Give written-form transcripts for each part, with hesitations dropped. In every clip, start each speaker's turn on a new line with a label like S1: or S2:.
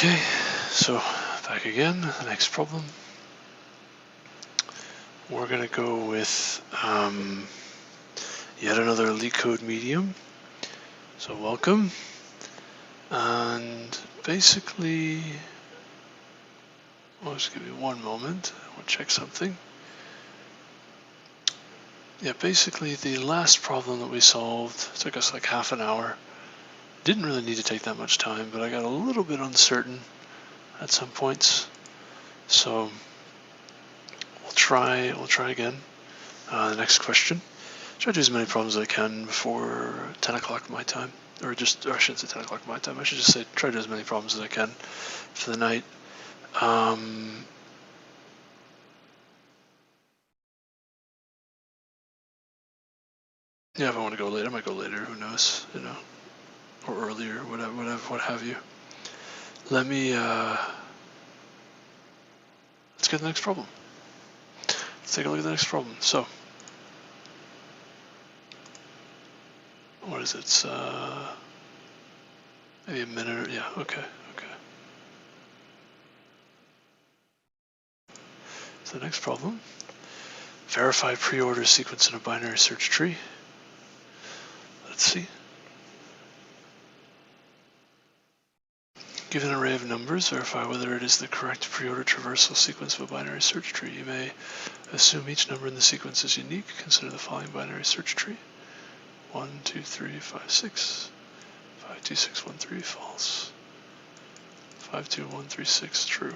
S1: Okay, so back again, the next problem. We're going to go with yet another Leetcode medium. So welcome. And basically, well, just give me one moment. We'll check something. Yeah, basically the last problem that we solved took us like half an hour. Didn't really need to take that much time, but I got a little bit uncertain at some points. So we'll try again. The next question. Try to do as many problems as I can before 10 o'clock my time. Or I shouldn't say 10 o'clock my time. I should just say try to do as many problems as I can for the night. Yeah, if I want to go later, I might go later. Who knows? You know, or earlier, whatever, what have you. Let me. Let's get the next problem. Let's take a look at the next problem. So, what is it? It's maybe a minute. Or, yeah. Okay. So the next problem. Verify preorder sequence in a binary search tree. Let's see. Given an array of numbers, verify whether it is the correct preorder traversal sequence of a binary search tree. You may assume each number in the sequence is unique. Consider the following binary search tree. 1, 2, 3, 5, 6. 5, 2, 6, 1, 3, false. 5, 2, 1, 3, 6, true.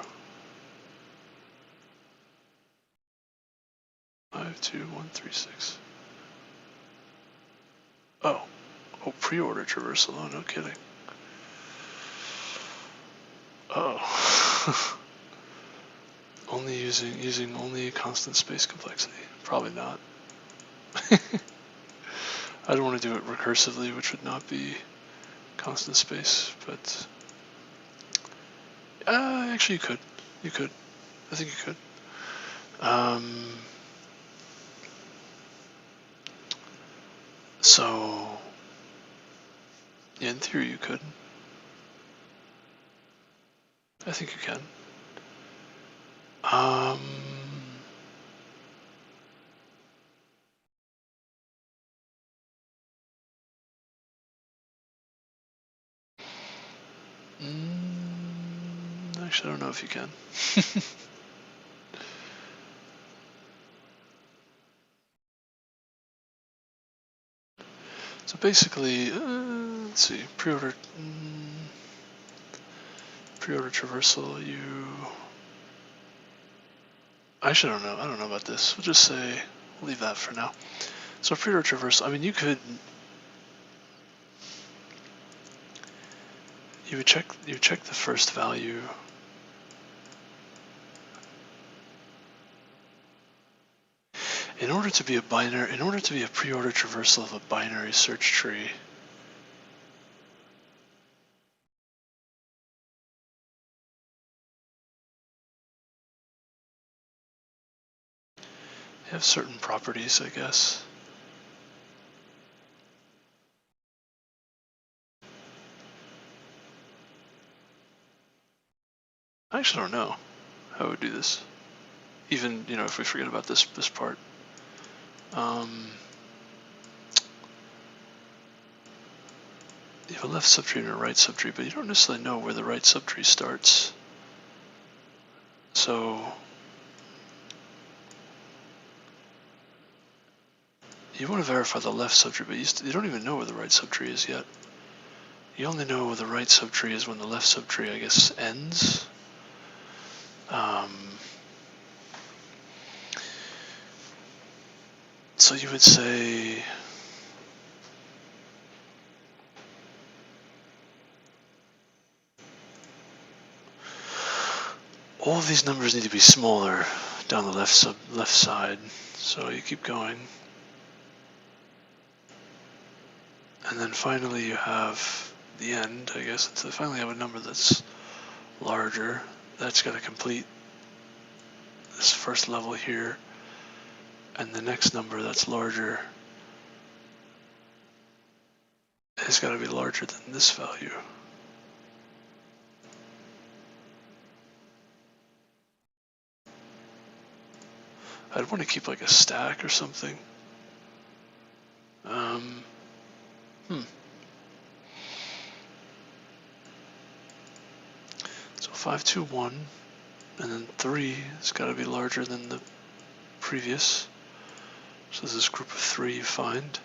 S1: 5, 2, 1, 3, 6. Oh, preorder traversal. Oh, no kidding. Oh. Only using only constant space complexity. Probably not. I don't want to do it recursively, which would not be constant space, but actually you could. I think you could. So yeah, in theory you could. I think you can. Actually, I don't know if you can. So basically, let's see, preorder traversal. Actually, I don't know about this. We'll just say we'll leave that for now. So preorder traversal. I mean, you would check the first value. In order to be a preorder traversal of a binary search tree, you have certain properties, I guess. I actually don't know how I would do this. Even, if we forget about this part. You have a left subtree and a right subtree, but you don't necessarily know where the right subtree starts. So you want to verify the left subtree, but you don't even know where the right subtree is yet. You only know where the right subtree is when the left subtree, I guess, ends. So you would say, all of these numbers need to be smaller down the left side. So you keep going. And then finally you have the end, I guess. So finally you have a number that's larger. That's got to complete this first level here. And the next number that's larger has got to be larger than this value. I'd want to keep like a stack or something. So 5, 2, 1, and then 3 has got to be larger than the previous. So this is group of 3 you find.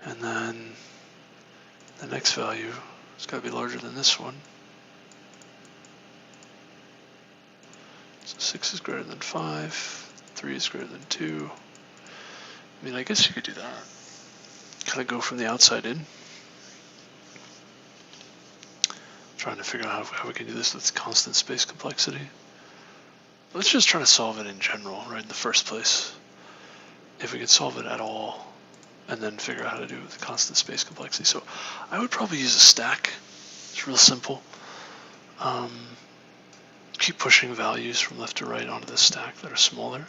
S1: And then the next value has got to be larger than this one. So 6 is greater than 5, 3 is greater than 2. I mean, I guess you could do that. Kind of go from the outside in. Trying to figure out how we can do this with constant space complexity. Let's just try to solve it in general, right, in the first place. If we can solve it at all, and then figure out how to do it with constant space complexity. So I would probably use a stack. It's real simple. Keep pushing values from left to right onto the stack that are smaller.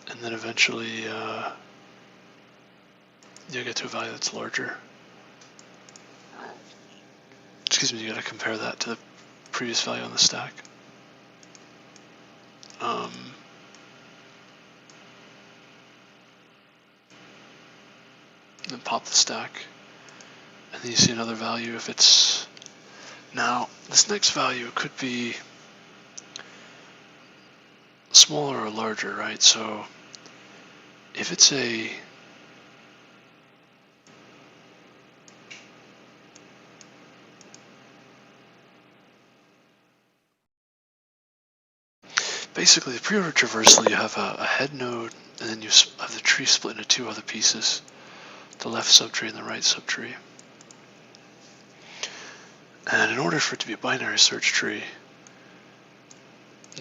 S1: And then eventually you'll get to a value that's larger. Excuse me, you gotta compare that to the previous value on the stack. And then pop the stack. And then you see another value if it's... Now, this next value could be smaller or larger, right? So if it's a... Basically, the preorder traversal, you have a head node, and then you have the tree split into 2 other pieces, the left subtree and the right subtree. And in order for it to be a binary search tree,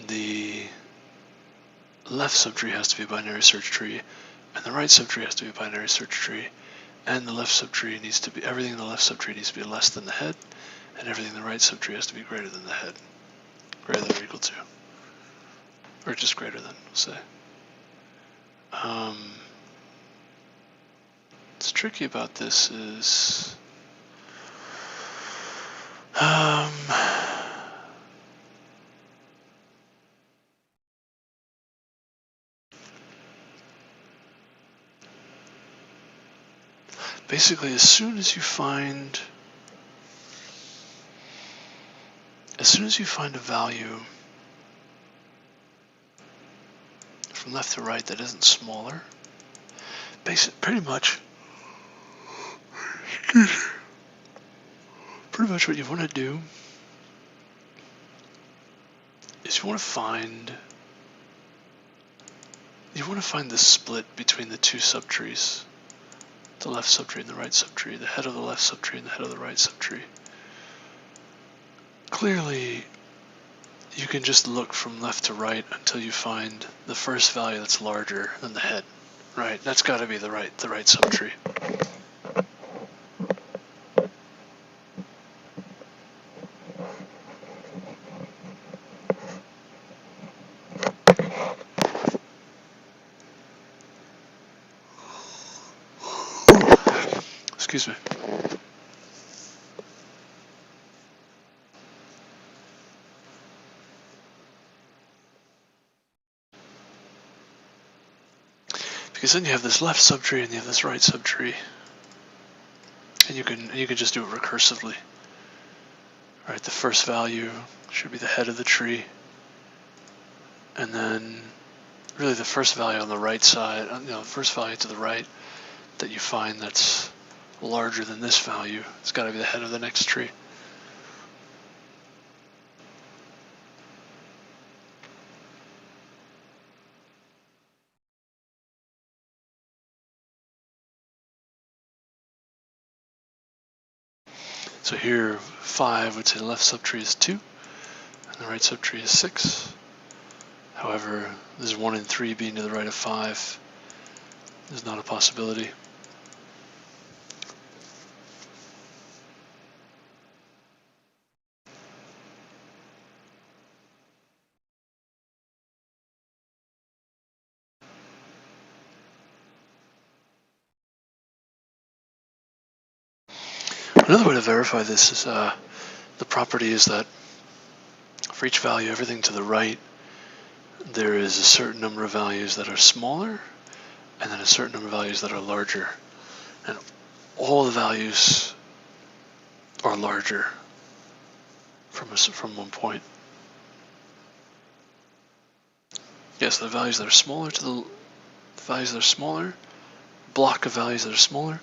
S1: the left subtree has to be a binary search tree, and the right subtree has to be a binary search tree, and the left subtree needs to be, everything in the left subtree needs to be less than the head, and everything in the right subtree has to be greater than the head, greater than or equal to. Or just greater than, we'll say. What's tricky about this is basically as soon as you find a value from left to right that isn't smaller, pretty much what you want to do is you want to find the split between the 2 subtrees, the left subtree and the right subtree, the head of the left subtree and the head of the right subtree. Clearly, you can just look from left to right until you find the first value that's larger than the head, right? That's got to be the right subtree. Excuse me. Because then you have this left subtree and you have this right subtree, and you can just do it recursively. Right, the first value should be the head of the tree, and then really the first value on the right side, the first value to the right that you find that's larger than this value, it's got to be the head of the next tree. So here, 5 would say the left subtree is 2, and the right subtree is 6. However, there's 1 and 3 being to the right of 5. There's not a possibility. Another way to verify this is the property is that for each value, everything to the right there is a certain number of values that are smaller, and then a certain number of values that are larger. And all the values are larger from one point. Yes, the values that are smaller to the values that are smaller, block of values that are smaller,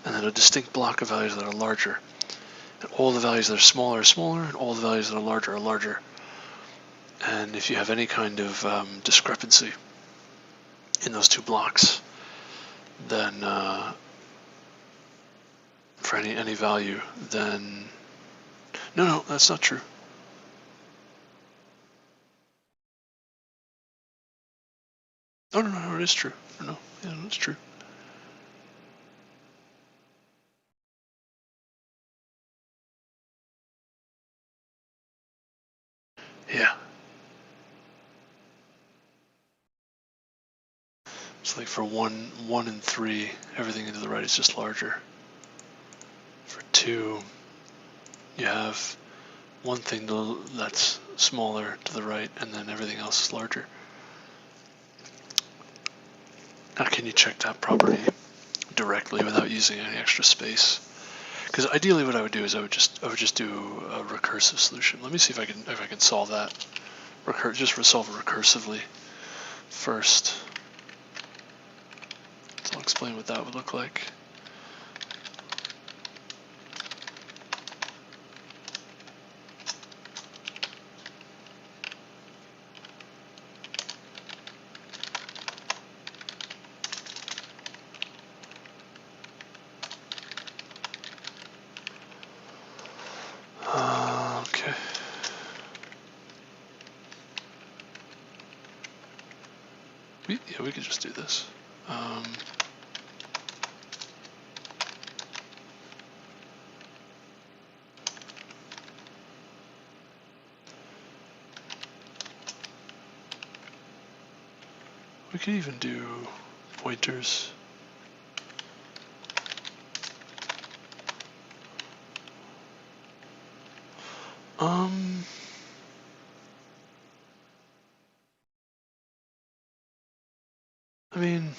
S1: and then a distinct block of values that are larger. And all the values that are smaller are smaller, and all the values that are larger. And if you have any kind of discrepancy in those two blocks, then for any value, then no, that's not true. Oh no, it is true. No, it's true. Yeah. It's like for 1 and 3, everything into the right is just larger. For 2, you have one thing that's smaller to the right, and then everything else is larger. Now, can you check that property directly without using any extra space? Because ideally, what I would do is I would just do a recursive solution. Let me see if I can solve that. Just resolve it recursively first. So I'll explain what that would look like. Okay. We could just do this. We could even do pointers. I mean,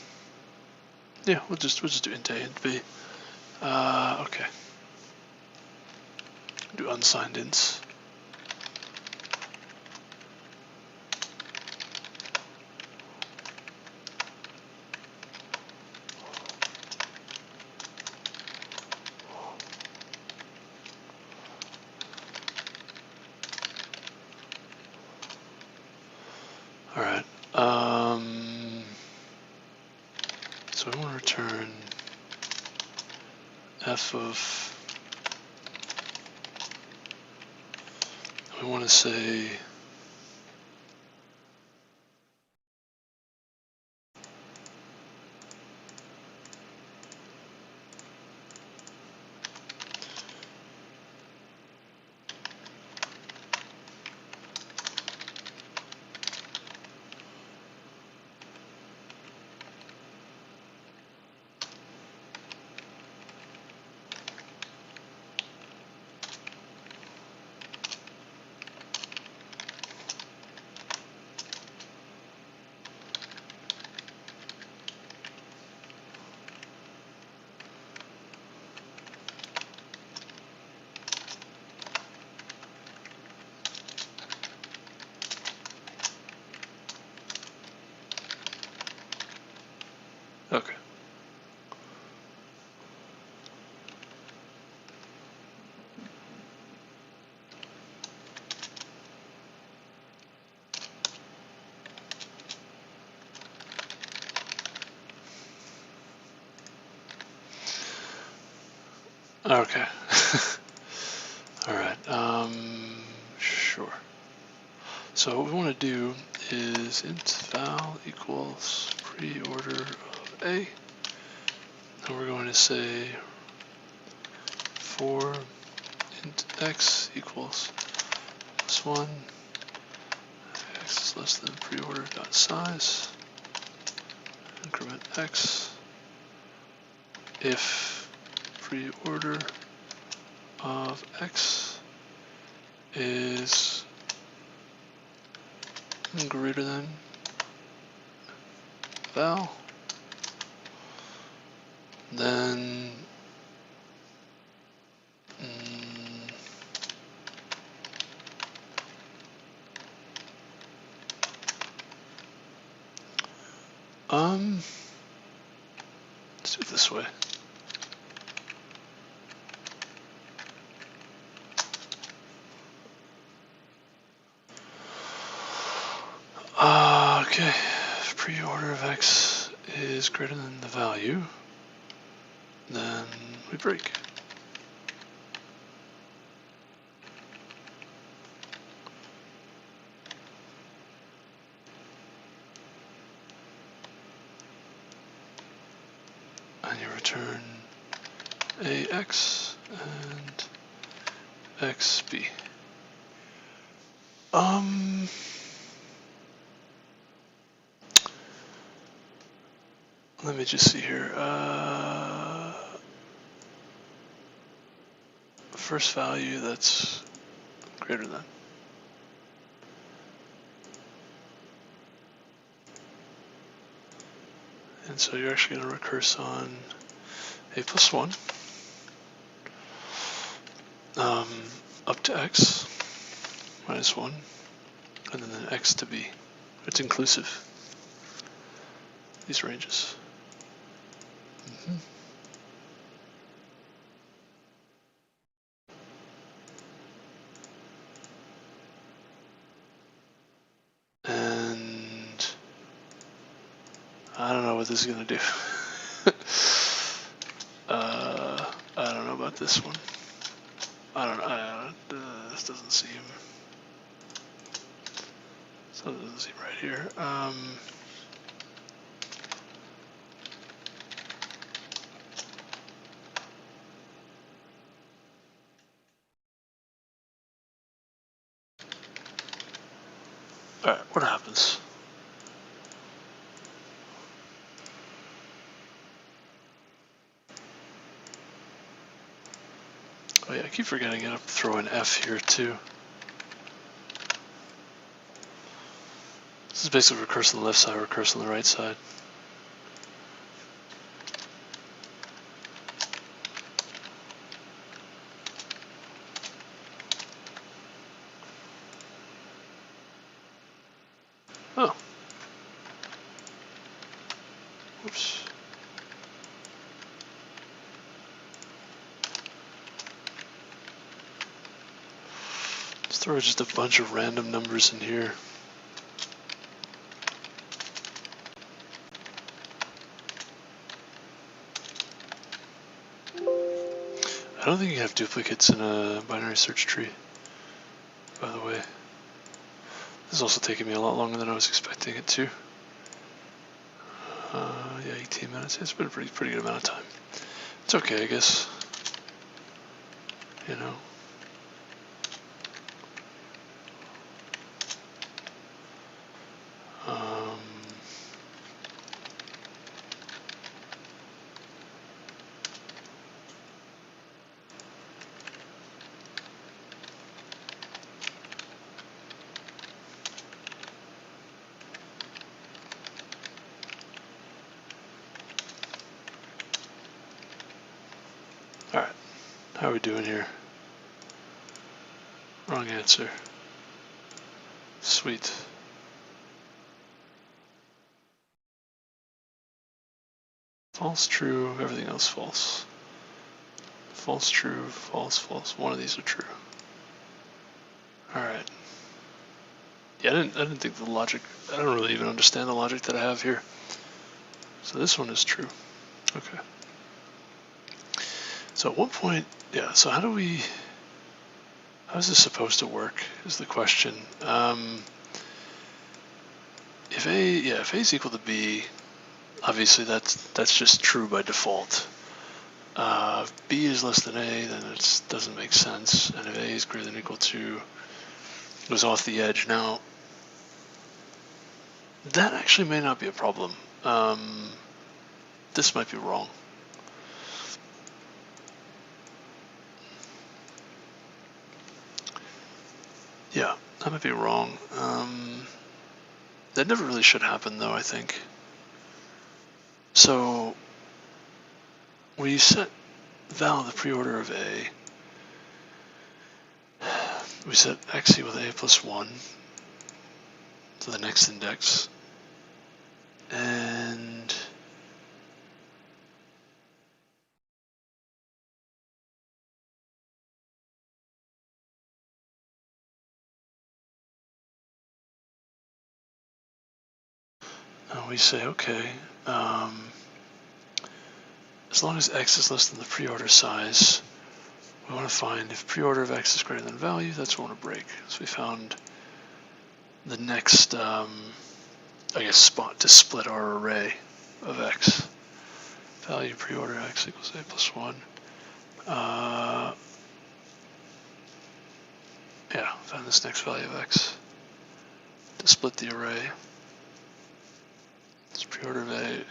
S1: yeah, we'll just do int A, int B. Okay. Do unsigned ints. All right. So we want to return f of. We want to say. Okay. Okay. All right. Sure. So what we want to do is int val equals preorder of A. And we're going to say for int x equals +1, x is less than preorder dot size, increment x, if preorder of x is greater than val, then let's do it this way. Okay, if preorder of x is greater than the value, then we break. And you return ax and xb. Let me just see here. First value that's greater than. And so you're actually going to recurse on a plus 1 up to x minus 1, and then x to b. It's inclusive, these ranges. And I don't know what this is going to do. I don't know about this one. I don't know. This doesn't seem. So it doesn't seem right here. All right, what happens? Oh yeah, I keep forgetting I have to throw an F here too. This is basically recurse on the left side, recurse on the right side. Oh. Whoops. Let's throw just a bunch of random numbers in here. I don't think you have duplicates in a binary search tree, by the way. This is also taking me a lot longer than I was expecting it to. Yeah, 18 minutes. It's been a pretty good amount of time. It's okay, I guess. You know. Alright, how are we doing here? Wrong answer. Sweet. False, true, everything else false. False, true, false, false. One of these are true. Alright. Yeah, I didn't think the logic, I don't really even understand the logic that I have here. So this one is true. Okay. So at what point, yeah, so how is this supposed to work is the question. If A is equal to B, obviously that's just true by default. If B is less than A, then it doesn't make sense. And if A is greater than or equal to, it goes off the edge. Now, that actually may not be a problem. This might be wrong. Yeah, that might be wrong. That never really should happen though, I think. So we set val the preorder of A. We set x equal to a plus 1 to the next index. And we say, okay, as long as x is less than the preorder size, we want to find if preorder of x is greater than value, that's what we want to break. So we found the next, I guess, spot to split our array of x. Value preorder x equals a plus 1. Yeah, found this next value of x to split the array. It's preorder of a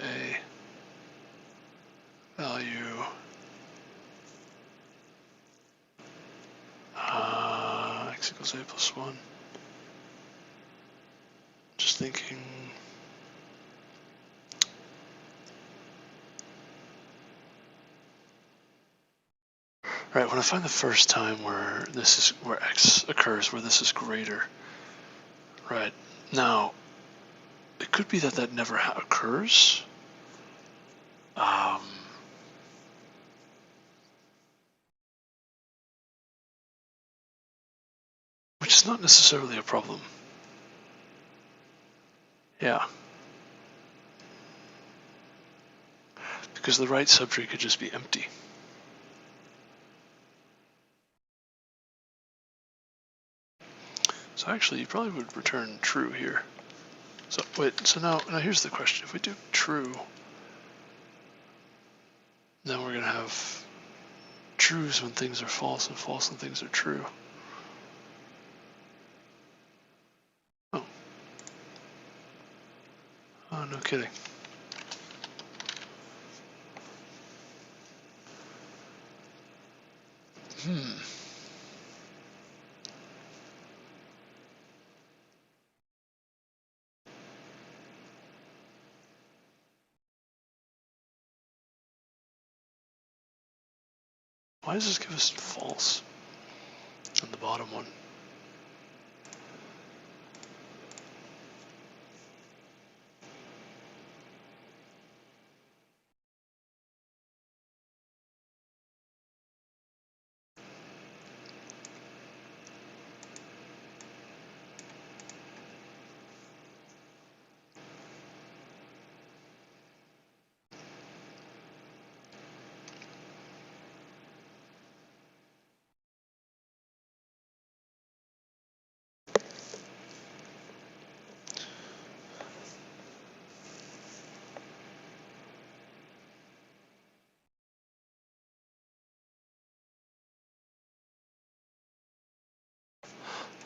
S1: value x equals a plus 1. Just thinking. Right, when I find the first time where x occurs, where this is greater. Right, now, it could be that that never occurs. Which is not necessarily a problem. Yeah. Because the right subtree could just be empty. So actually, you probably would return true here. So wait, so now here's the question. If we do true, then we're going to have trues when things are false and false when things are true. Oh. Oh, no kidding. Why does this give us false on the bottom one?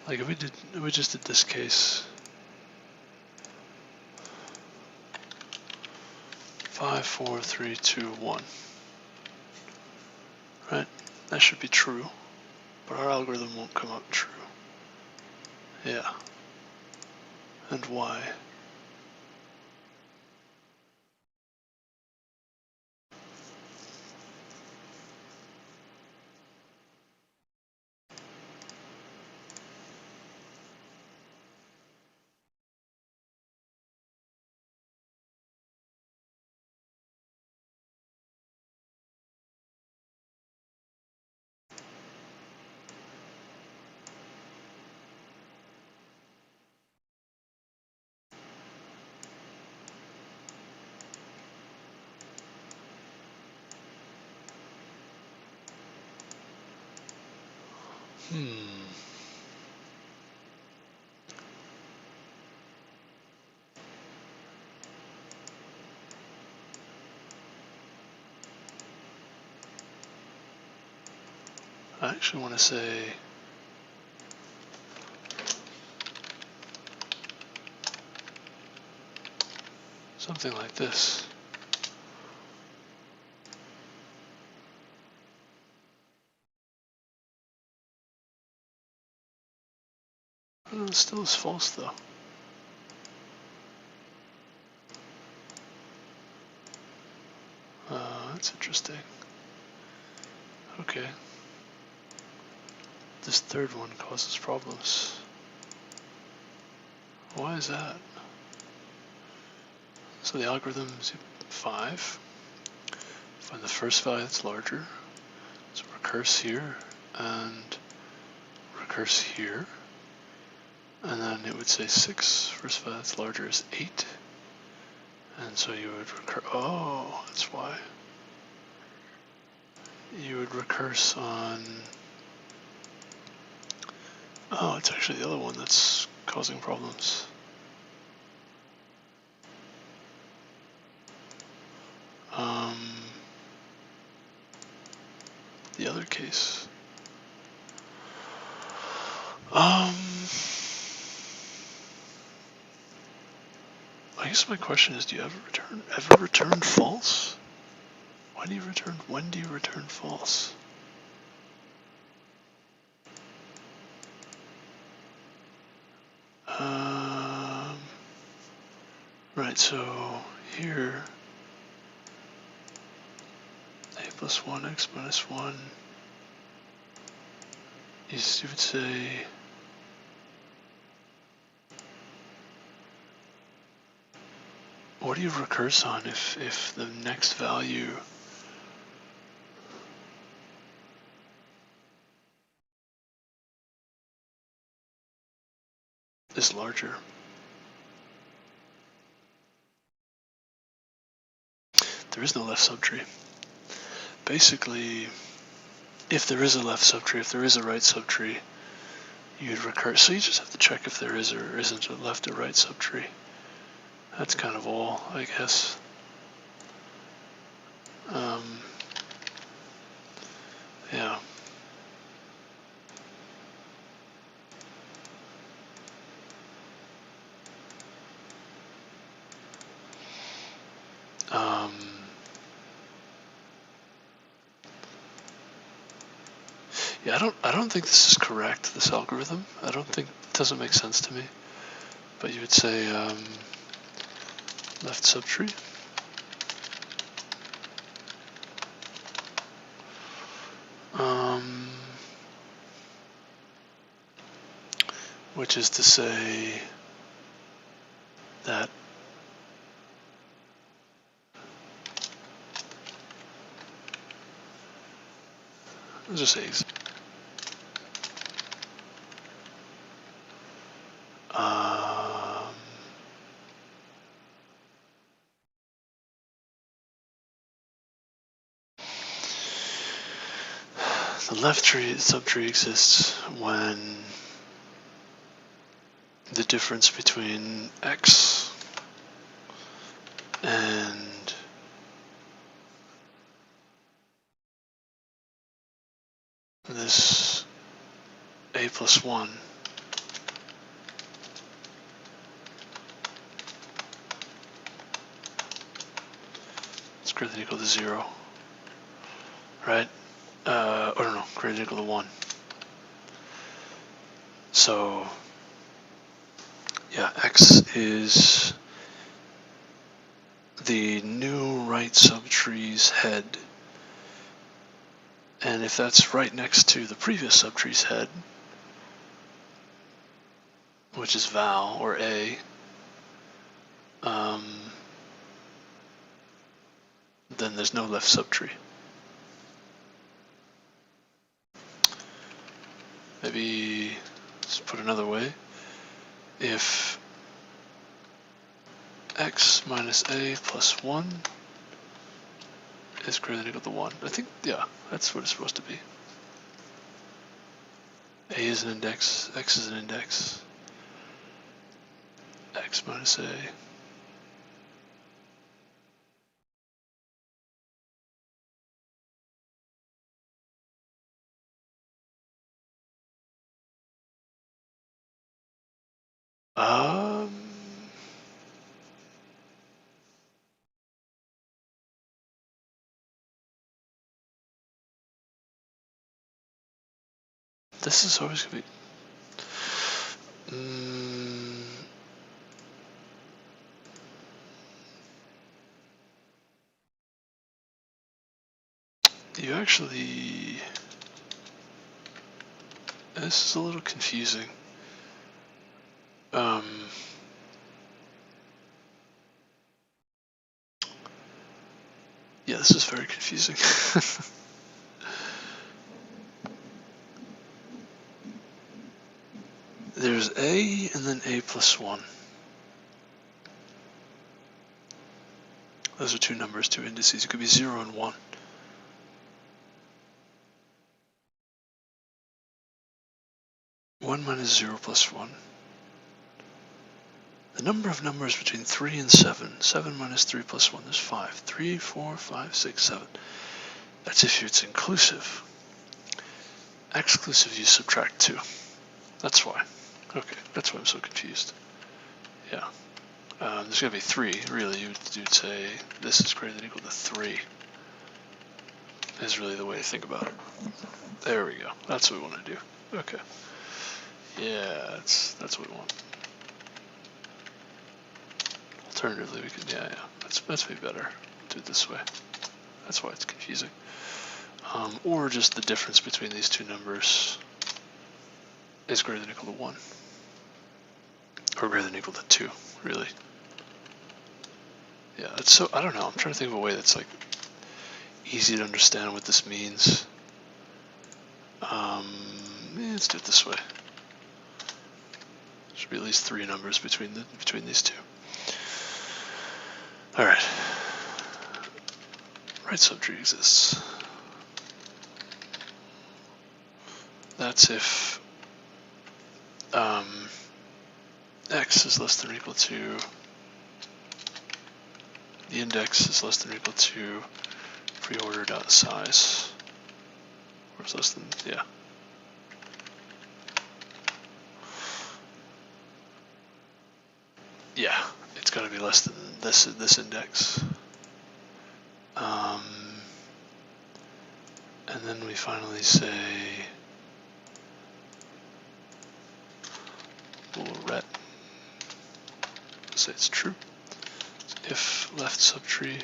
S1: Like if we just did this case, 5, 4, 3, 2, 1. Right? That should be true, but our algorithm won't come out true. Yeah. And why? I actually want to say something like this. Oh, it still is false though. that's interesting. Okay. This third one causes problems. Why is that? So the algorithm is 5. Find the first value that's larger. So recurse here and recurse here. And then it would say 6. First value that's larger is 8. And so you would recur. Oh, that's why. You would recurse on. Oh, it's actually the other one that's causing problems. The other case. I guess my question is, do you ever return false? When do you return false? Right, so here, a plus 1, x minus 1, you would say, what do you recurse on if the next value is larger? There is no left subtree. Basically, if there is a left subtree, if there is a right subtree, you'd recurse. So you just have to check if there is or isn't a left or right subtree. That's kind of all, I guess. Yeah. Yeah, I don't think this is correct, this algorithm. I don't think, it doesn't make sense to me. But you would say left subtree. Which is to say that let's just say the left subtree exists when the difference between x and this a plus 1 is greater than or equal to 0, right? Or no, greater than or equal to 1. So yeah, x is the new right subtree's head, and if that's right next to the previous subtree's head, which is val or a, then there's no left subtree. Maybe let's put another way. If x minus a plus 1 is greater than or equal to 1. I think, yeah, that's what it's supposed to be. A is an index, x is an index, x minus a. This is always going to be... you actually, this is a little confusing. Yeah, this is very confusing. There's a and then a plus 1. Those are two numbers, two indices. It could be 0 and 1. One minus 0 plus 1. The number of numbers between 3 and 7. 7 minus 3 plus 1 is 5. 3, 4, 5, 6, 7. That's if it's inclusive. Exclusive, you subtract 2. That's why. Okay, that's why I'm so confused. Yeah. There's going to be 3, really. You'd say this is greater than or equal to 3. Is really the way to think about it. There we go. That's what we want to do. Okay. Yeah, that's what we want. Alternatively, we could, yeah, that's way better. Do it this way. That's why it's confusing. Or just the difference between these two numbers is greater than or equal to 1. Or greater than or equal to 2, really. Yeah, that's so, I don't know, I'm trying to think of a way that's like easy to understand what this means. Let's do it this way. Should be at least 3 numbers between these two. All right. Right subtree exists. That's if x is less than or equal to the index is less than or equal to preorder dot size, or it's less than, yeah. Yeah, it's got to be less than this index. And then we finally say we'll ret, say it's true. So if left subtree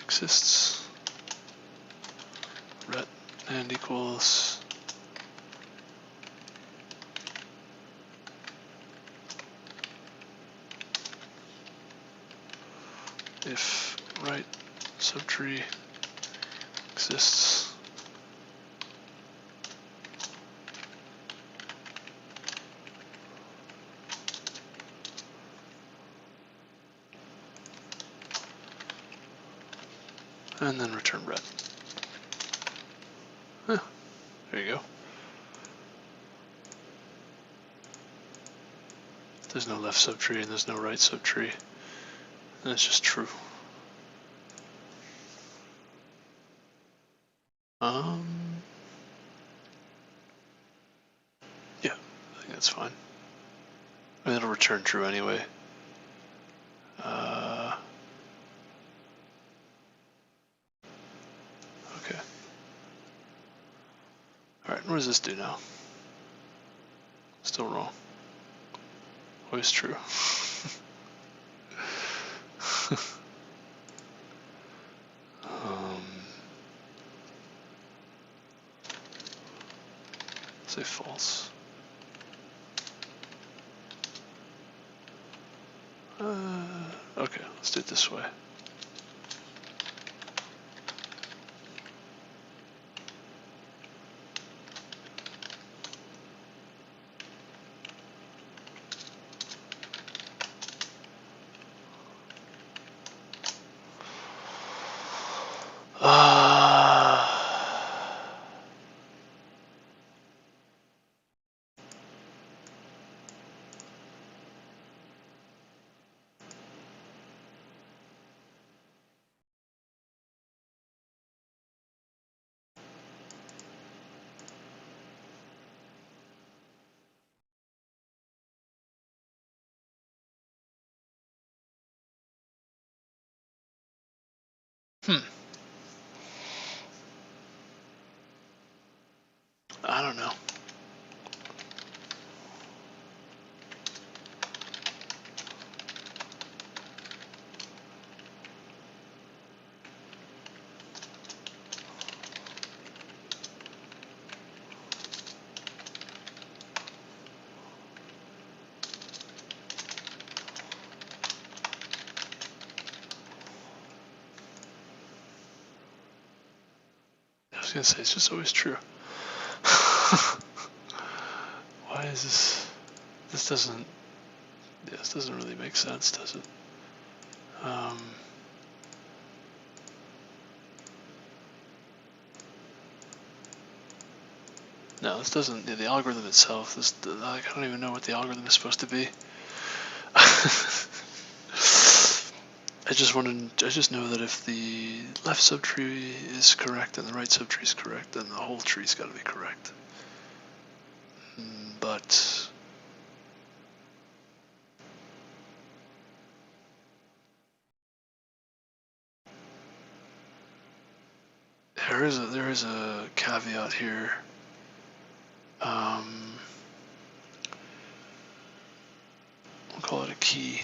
S1: exists, ret and equals if right subtree exists, and then return ret. Huh, there you go. There's no left subtree and there's no right subtree, and it's just true. Yeah, I think that's fine. I mean, it'll return true anyway. Okay. All right, what does this do now? Still wrong. Always true. Say false. Okay, let's do it this way. I don't know. gonna say, it's just always true. Why is this? This doesn't really make sense, does it? No, this doesn't. The algorithm itself. I don't even know what the algorithm is supposed to be. I just know that if the left subtree is correct and the right subtree is correct, then the whole tree's got to be correct. But there is a caveat here. We'll call it a key.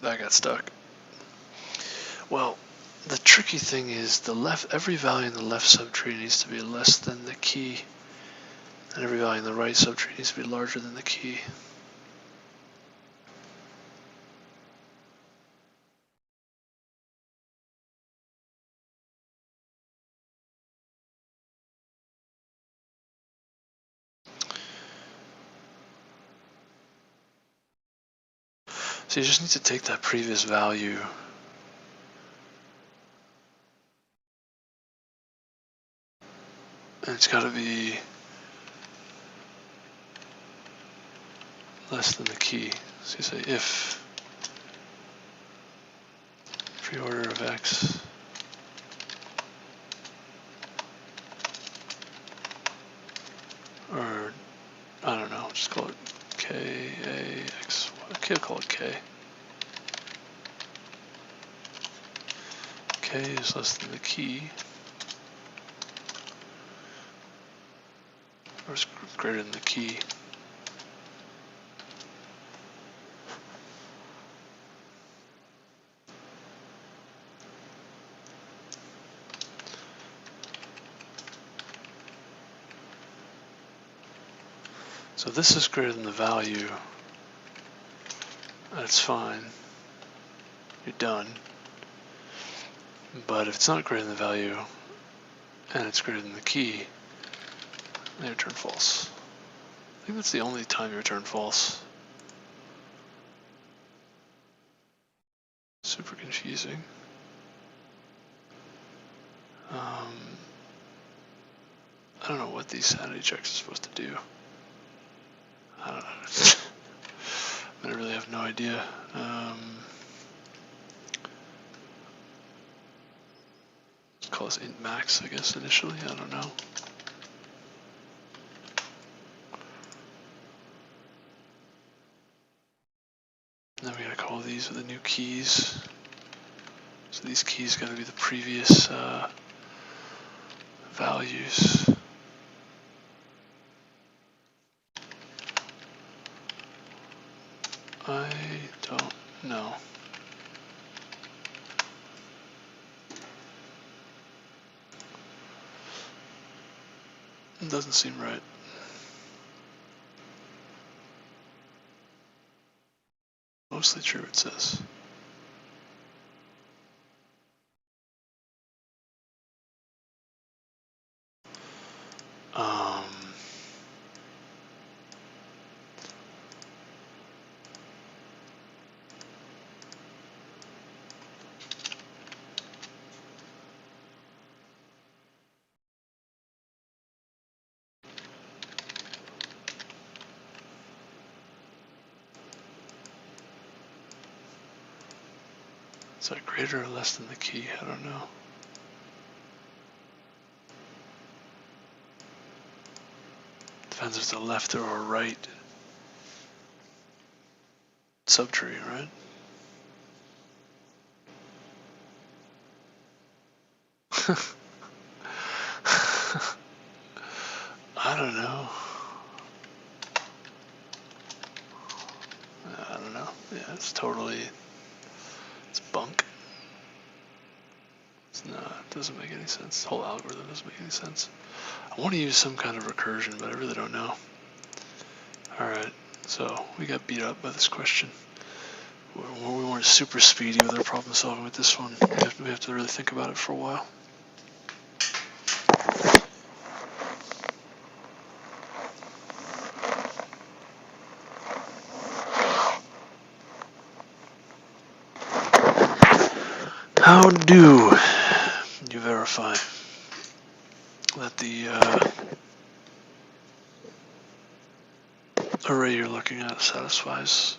S1: That got stuck. Well, the tricky thing is every value in the left subtree needs to be less than the key, and every value in the right subtree needs to be larger than the key. So you just need to take that previous value and it's got to be less than the key. So you say if preorder of x or I don't know, just call it k, a, x, okay, I'll call it k. K is less than the key, or it's greater than the key. So this is greater than the value. That's fine. You're done. But if it's not greater than the value and it's greater than the key, then you return false. I think that's the only time you return false. Super confusing. I don't know what these sanity checks are supposed to do. I don't know. I really have no idea. Let's call this int max, I guess, initially. I don't know. And then we gotta call these with the new keys. So these keys gotta be the previous values. I don't know. It doesn't seem right. Mostly true, it says. Is that greater or less than the key? I don't know. Depends if it's a left or a right subtree, right? I don't know. I don't know. Yeah, it's bunk. No, it doesn't make any sense. The whole algorithm doesn't make any sense. I want to use some kind of recursion, but I really don't know. Alright, so we got beat up by this question. We weren't super speedy with our problem solving with this one. We have to really think about it for a while. How do you verify that the array you're looking at satisfies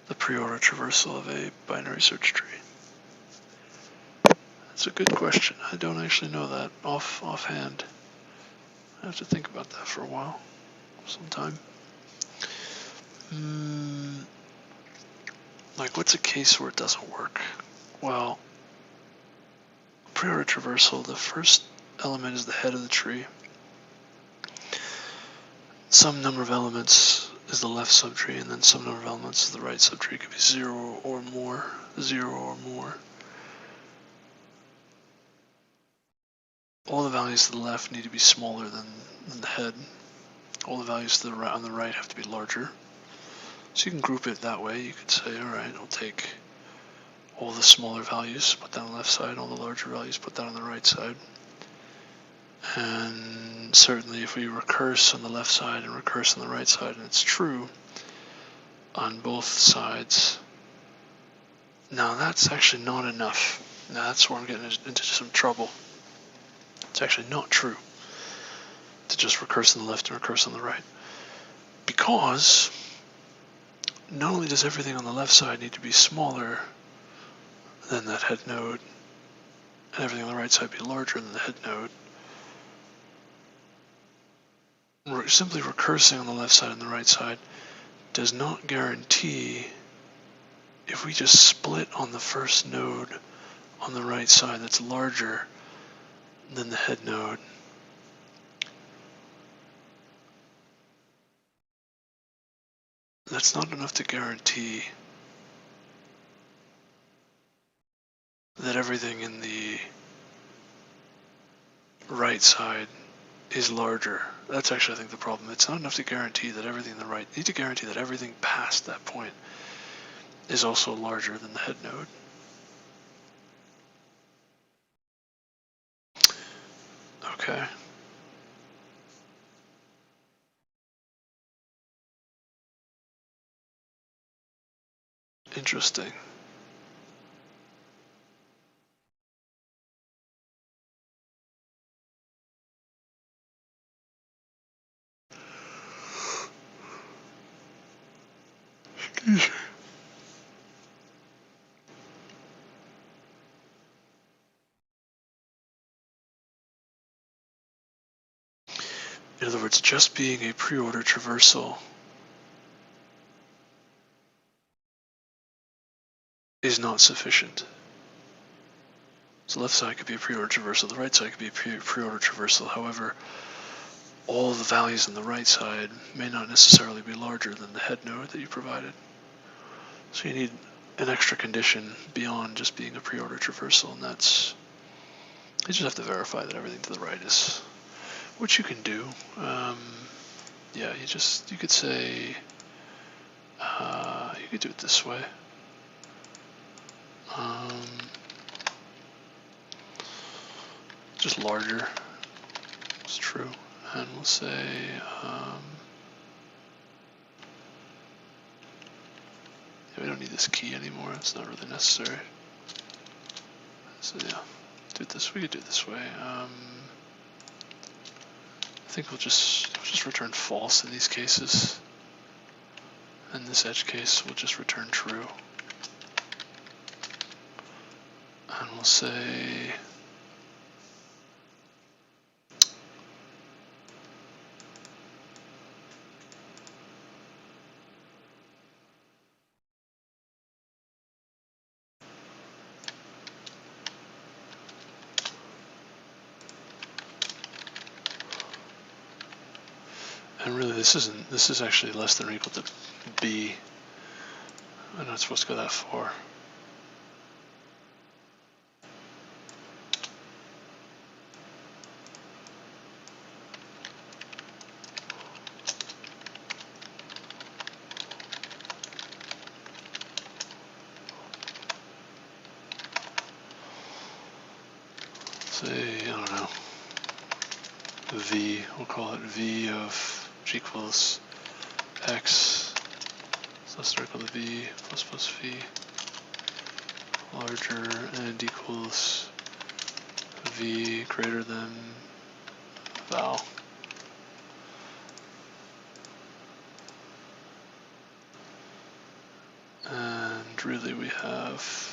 S1: the preorder traversal of a binary search tree? That's a good question. I don't actually know that offhand. I have to think about that for a while, sometime. Like, what's a case where it doesn't work? Well, preorder traversal, the first element is the head of the tree. Some number of elements is the left subtree, and then some number of elements is the right subtree. It could be 0 or more. 0 or more. All the values to the left need to be smaller than the head. All the values to the right, on the right have to be larger. So you can group it that way. You could say, alright, I'll take all the smaller values, put that on the left side, all the larger values, put that on the right side. And certainly if we recurse on the left side and recurse on the right side, and it's true on both sides, now that's actually not enough. Now that's where I'm getting into some trouble. It's actually not true to just recurse on the left and recurse on the right. Because not only does everything on the left side need to be smaller than that head node, and everything on the right side be larger than the head node, simply recursing on the left side and the right side does not guarantee, if we just split on the first node on the right side that's larger than the head node, that's not enough to guarantee that everything in the right side is larger. That's actually, I think, the problem. It's not enough to guarantee that everything in the right, you need to guarantee that everything past that point is also larger than the head node. Okay. Interesting. Excuse me. In other words, just being a preorder traversal is not sufficient. So the left side could be a preorder traversal, the right side could be a preorder traversal. However, all the values on the right side may not necessarily be larger than the head node that you provided. So you need an extra condition beyond just being a preorder traversal, and that's, you just have to verify that everything to the right is, which you can do. Yeah, you could say, you could do it this way. Just larger, it's true. And we'll say, we don't need this key anymore, it's not really necessary. So yeah, we could do it this way. I think we'll just return false in these cases. In this edge case, we'll just return true. And we'll say and really this is actually less than or equal to B. I'm not supposed to go that far. Say, I don't know, V, we'll call it V of which equals X, so less than or equal to V plus V, larger and equals V greater than val. And really we have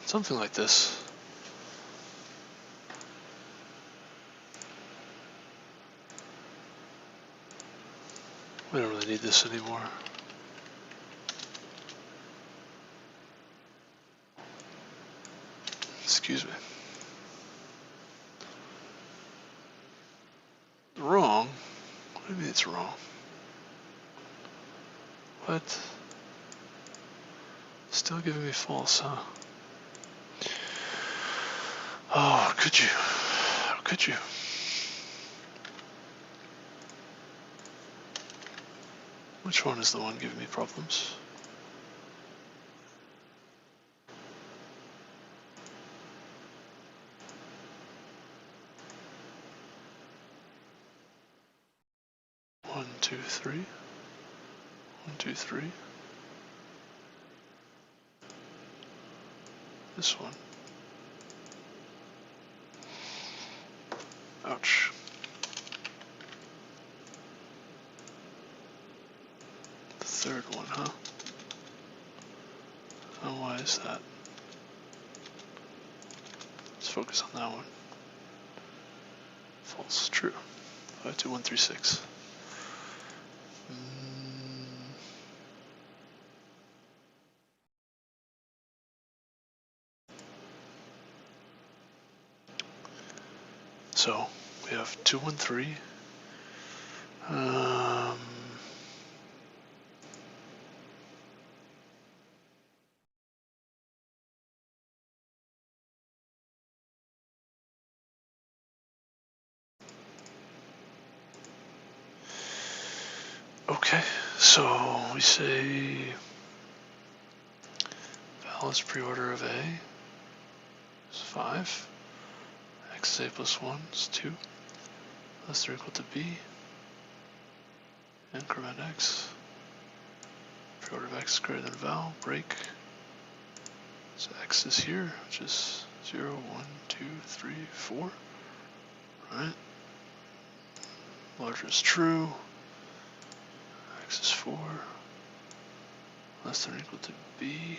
S1: something like this. We don't really need this anymore. Excuse me. Wrong? What do you mean it's wrong? What? Still giving me false, huh? Oh, could you? How could you? Which one is the one giving me problems? One, two, three. 1, 2, 3. This one. Ouch. The third one, huh? Oh, why is that? Let's focus on that one. False, true. 5, 2, 1, 3, 6. So we have 2, 1, 3. Okay, so we say val is preorder of A is 5. X is A plus 1 is 2. Less than or equal to B. Increment X. Preorder of X is greater than val. Break. So X is here, which is 0, 1, 2, 3, 4. Right? Larger is true. X is 4. Less than or equal to B.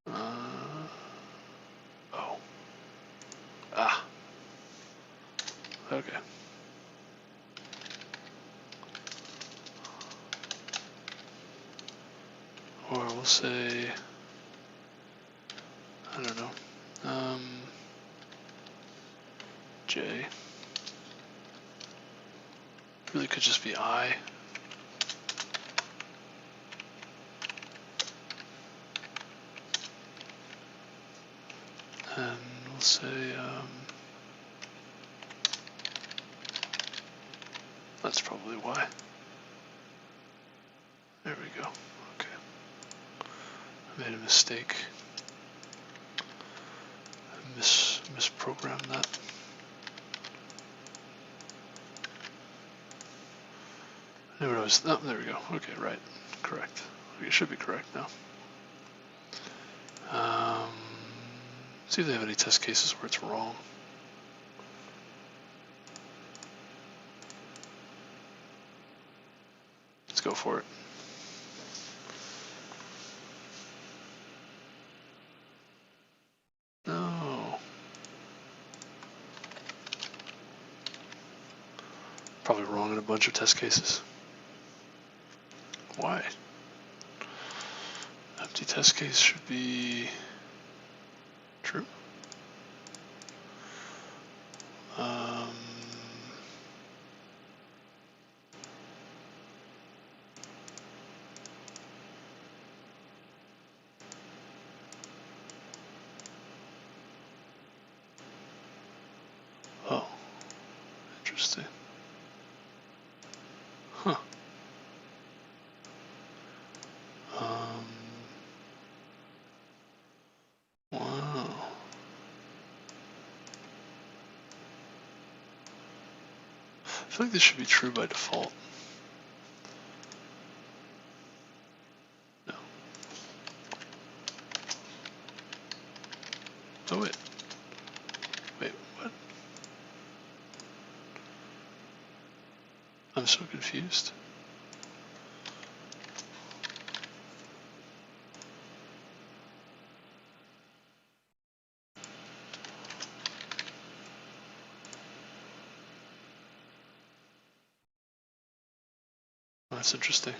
S1: Oh. Ah. Okay. Or we'll say, I don't know, J. Really could just be I. And we'll say, that's probably Y. There we go. Okay. made a mistake. I misprogrammed that. I knew what I was. Oh, there we go. Okay, right. Correct. It should be correct now. See if they have any test cases where it's wrong. Let's go for it. No. Probably wrong in a bunch of test cases. Why? Empty test case should be true. Oh, interesting. Huh. Wow. I feel like this should be true by default. No. Oh, wait. Wait, what? I'm so confused. That's interesting.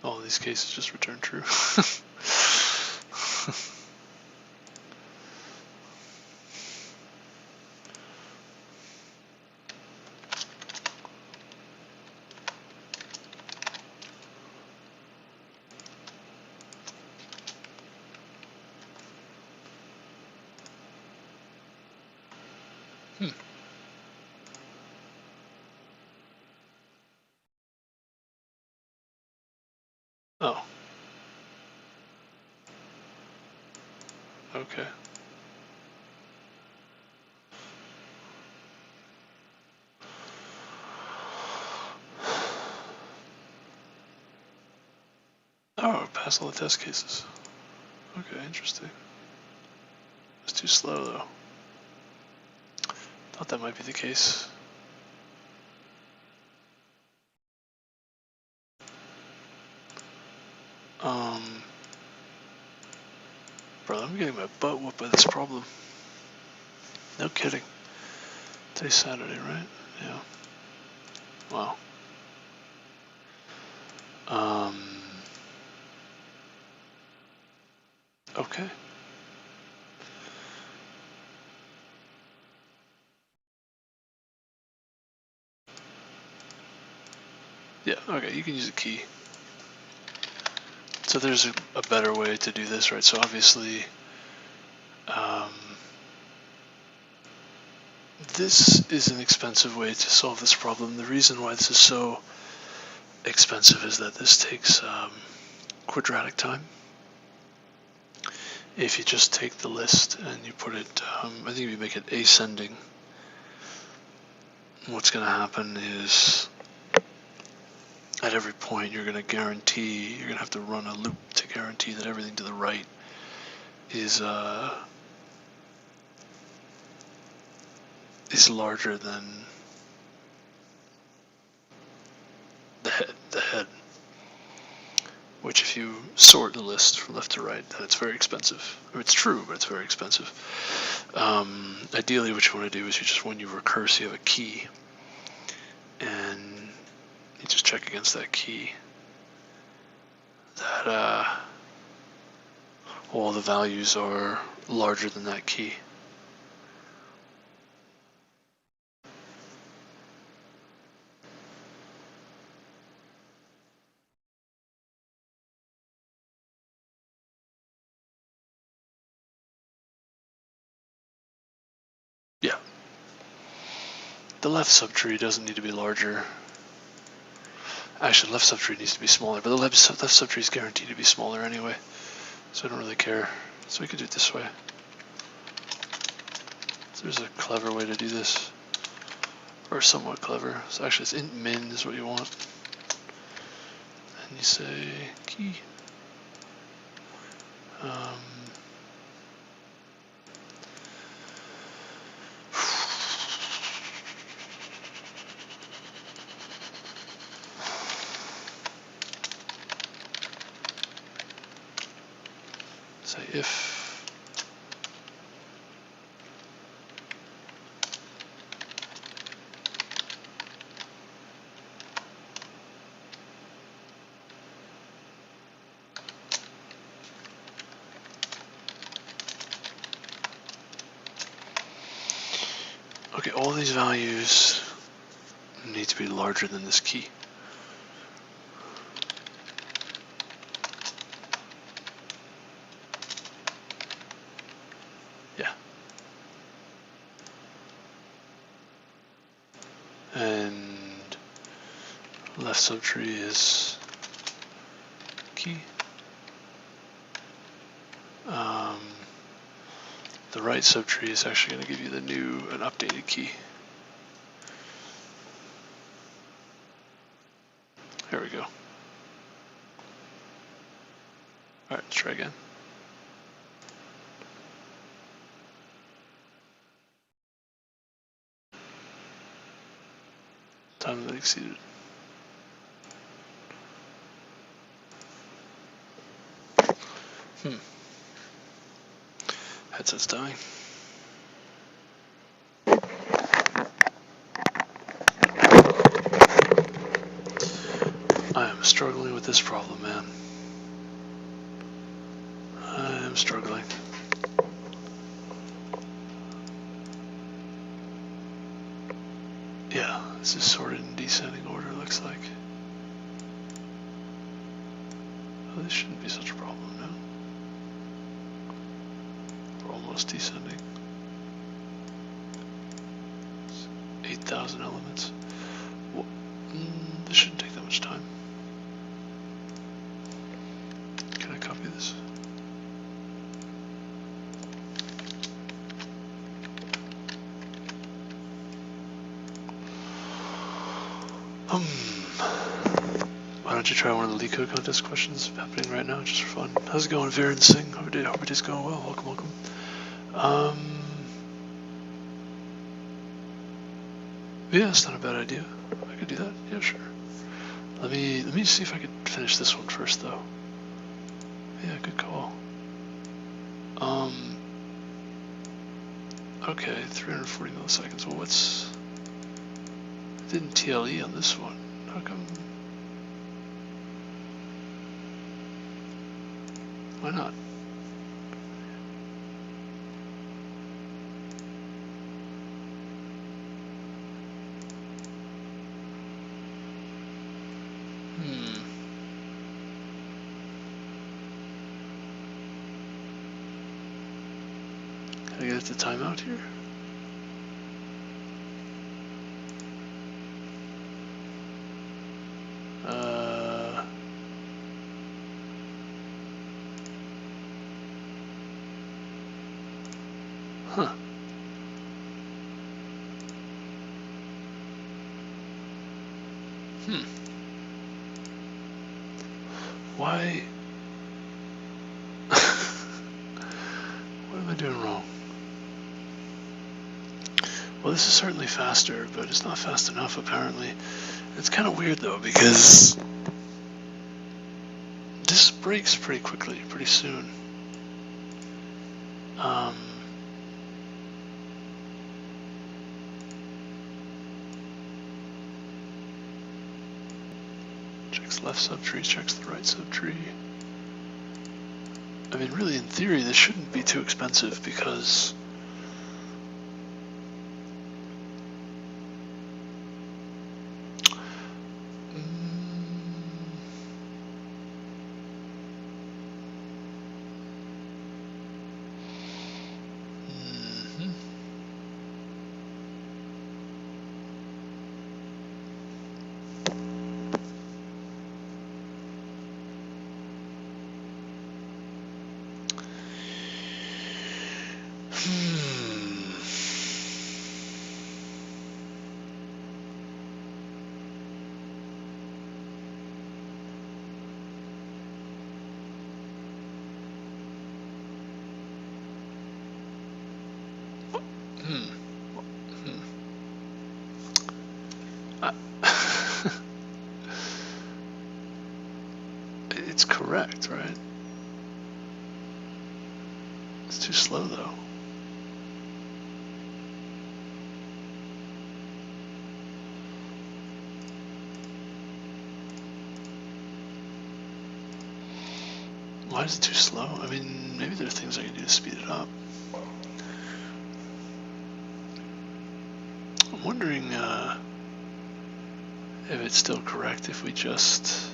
S1: All these cases just return true. Oh. Okay. Oh, pass all the test cases. Okay, interesting. It's too slow though. Thought that might be the case. Brother, I'm getting my butt whooped by this problem. No kidding. Today's Saturday, right? Yeah. Wow. Okay. Yeah, okay, you can use a key. So there's a better way to do this, right? So obviously, this is an expensive way to solve this problem. The reason why this is so expensive is that this takes quadratic time. If you just take the list and you put it, I think if you make it ascending, what's going to happen is at every point you're going to have to run a loop to guarantee that everything to the right is larger than the head. Which if you sort the list from left to right, then it's very expensive. Or it's true, but it's very expensive. Ideally what you want to do is when you recurse, you have a key. And you just check against that key that all the values are larger than that key. Yeah. The left subtree doesn't need to be larger Actually, left subtree needs to be smaller, but the left subtree is guaranteed to be smaller anyway, so I don't really care. So we could do it this way. So there's a clever way to do this, or somewhat clever. So actually, it's int min is what you want, and you say key. Say if okay, all these values need to be larger than this key. Yeah. And left subtree is key. The right subtree is actually going to give you the new and updated key. Here we go. All right, let's try again. Time limit exceeded. Headset's dying. I am struggling with this problem, man. I am struggling. Yeah, this is sorted in descending order, looks like. Oh, this shouldn't be such a problem, no? We're almost descending. 8,000 elements. Well, this shouldn't take that much time. Can I copy this? Why don't you try one of the Leetcode contest questions happening right now, just for fun? How's it going, Viren Singh? Hope your day's going well. Welcome, welcome. Yeah, it's not a bad idea. I could do that. Yeah, sure. Let me see if I could finish this one first, though. Yeah, good call. Okay, 340 milliseconds. Well, what's... I didn't TLE on this one. How come? Why not? Can I get it to timeout here? Huh. Why? What am I doing wrong? Well, this is certainly faster, but it's not fast enough, apparently. It's kind of weird, though, because this breaks pretty quickly, pretty soon. Checks left subtree, checks the right subtree. I mean, really, in theory, this shouldn't be too expensive because correct, right? It's too slow though. Why is it too slow? I mean, maybe there are things I can do to speed it up. I'm wondering if it's still correct if we just...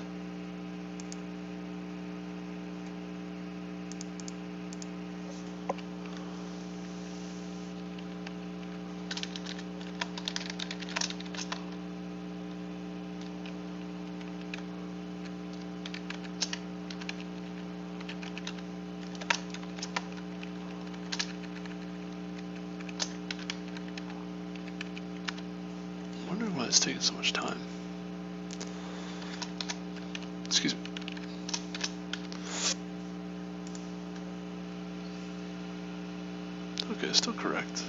S1: wondering why it's taking so much time. Excuse me. Okay, still correct.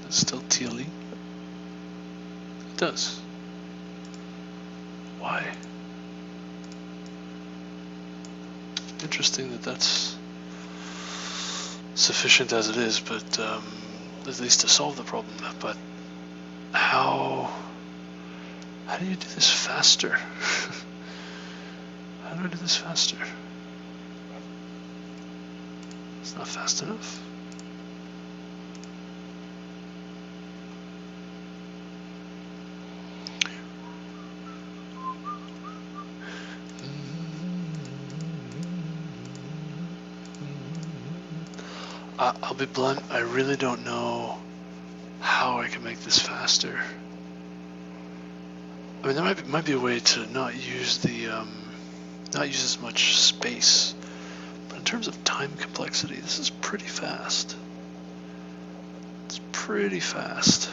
S1: It's still tealy. It does. Why? Interesting that that's sufficient as it is, but at least to solve the problem. But how do you do this faster? How do I do this faster? It's not fast enough. I'll be blunt, I really don't know how I can make this faster. I mean, there might be a way to not use the not use as much space, but in terms of time complexity, this is pretty fast. It's pretty fast.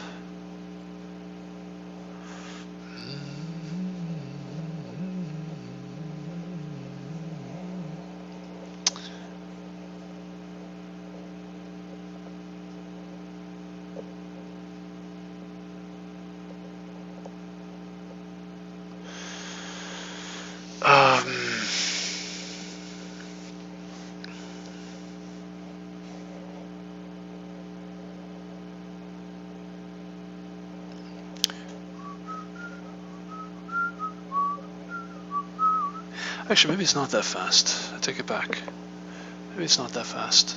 S1: Actually, maybe it's not that fast. I take it back. Maybe it's not that fast.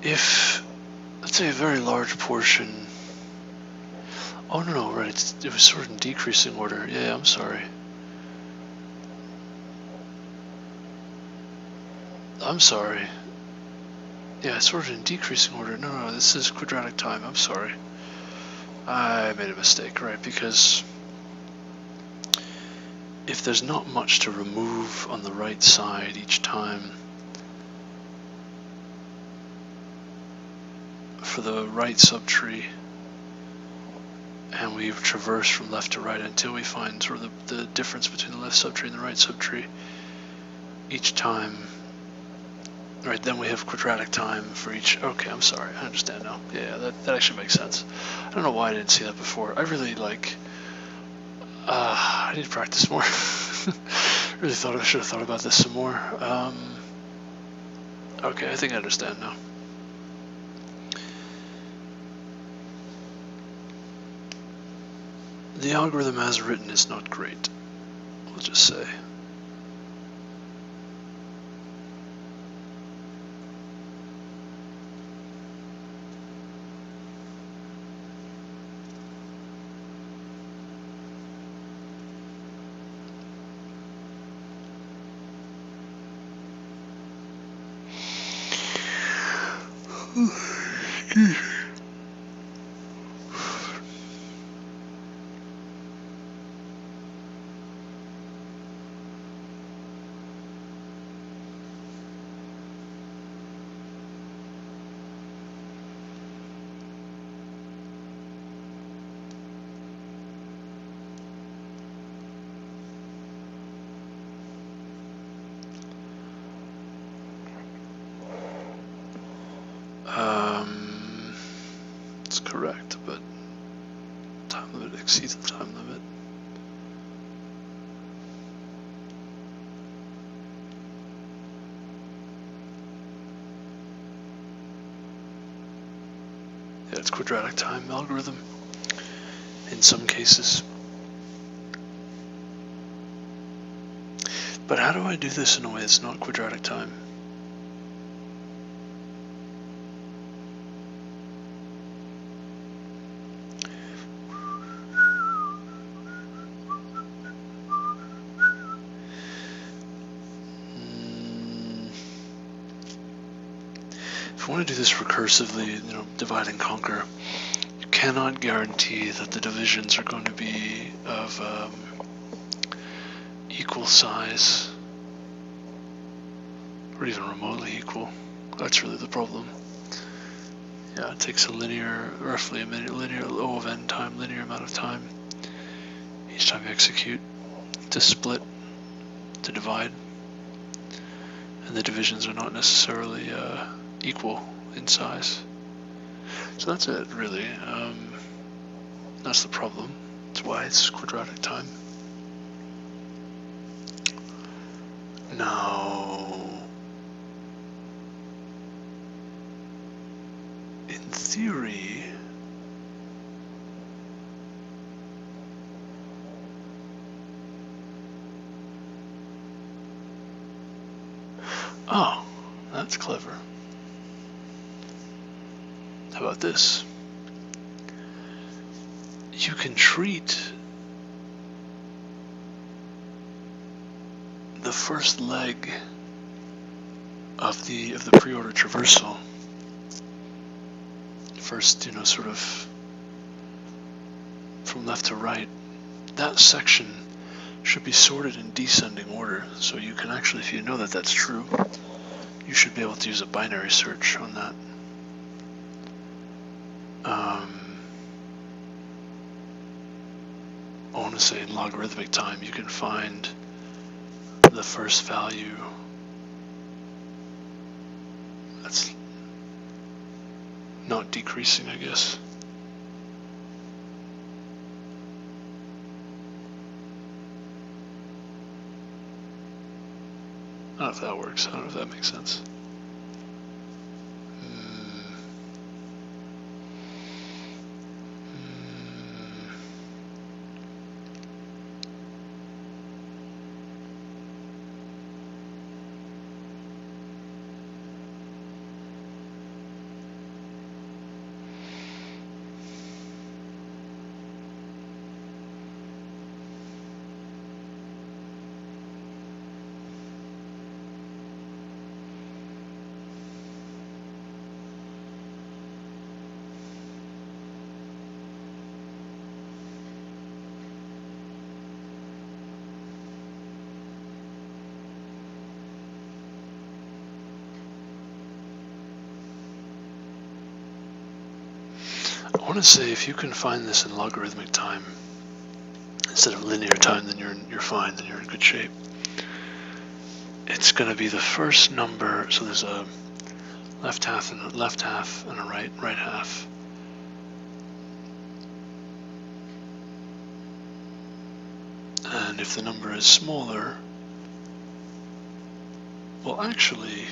S1: If, let's say, a very large portion... Oh, no, right, it was sort of in decreasing order. Yeah, I'm sorry. I'm sorry. Yeah, it's sort of in decreasing order. No, this is quadratic time. I'm sorry. I made a mistake, right, because if there's not much to remove on the right side each time, for the right subtree, and we traverse from left to right until we find sort of the difference between the left subtree and the right subtree each time, right, then we have quadratic time for each. Okay, I'm sorry, I understand now. Yeah, that actually makes sense. I don't know why I didn't see that before. I really I need to practice more. Really thought I should have thought about this some more. Okay, I think I understand now. The algorithm as written is not great, we'll just say. Excuse me. It's correct, but time limit exceeds the time limit. Yeah, it's quadratic time algorithm in some cases. But how do I do this in a way that's not quadratic time? If I want to do this recursively, divide and conquer, you cannot guarantee that the divisions are going to be of equal size, or even remotely equal. That's really the problem. Yeah, it takes roughly a linear O of n time, linear amount of time each time you execute to split, to divide, and the divisions are not necessarily equal in size. So that's it, really. That's the problem. That's why it's quadratic time. Now, in theory, oh, that's clever. How about this? You can treat the first leg of the preorder traversal, first, sort of from left to right, that section should be sorted in descending order. So you can actually, if you know that that's true, you should be able to use a binary search on that. I want to say in logarithmic time you can find the first value that's not decreasing, I guess. I don't know if that works. I don't know if that makes sense. I want to say if you can find this in logarithmic time instead of linear time, then you're fine, then you're in good shape. It's going to be the first number, so there's a left half and a right half. And if the number is smaller, well, actually,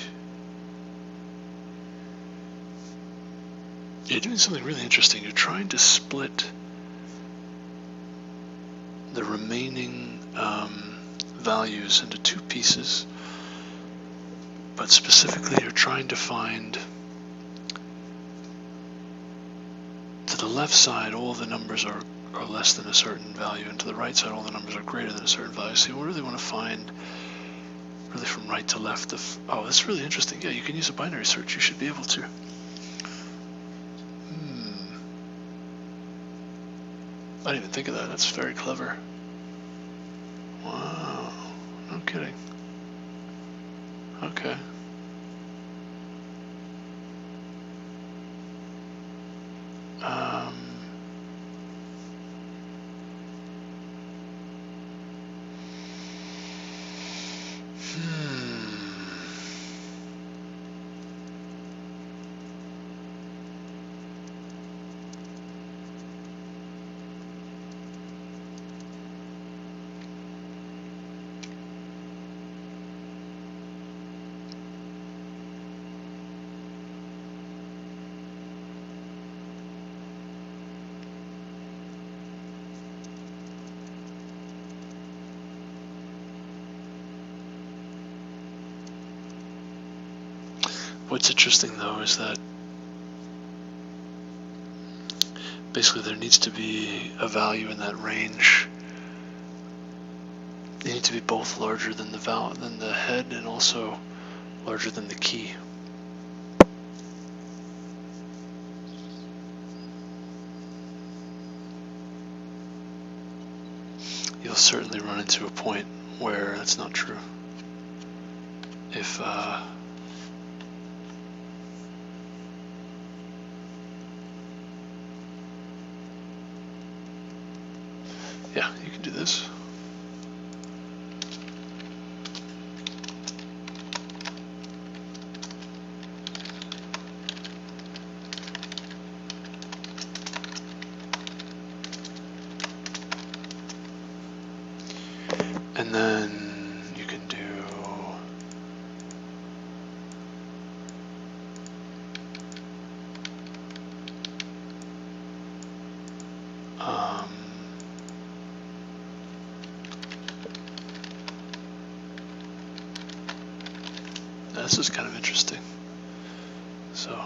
S1: you're doing something really interesting. You're trying to split the remaining values into two pieces, but specifically you're trying to find to the left side all the numbers are less than a certain value, and to the right side all the numbers are greater than a certain value. So you really want to find really from right to left. Oh, that's really interesting. Yeah, you can use a binary search. You should be able to. I didn't even think of that. That's very clever. Wow, no kidding. Okay. What's interesting though is that basically there needs to be a value in that range. They need to be both larger than the head and also larger than the key. You'll certainly run into a point where that's not true. If yeah, you can do this. And then you can do this is kind of interesting. So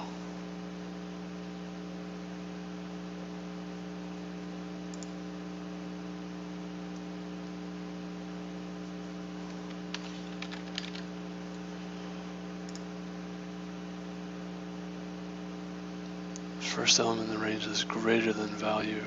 S1: first element in the range is greater than value.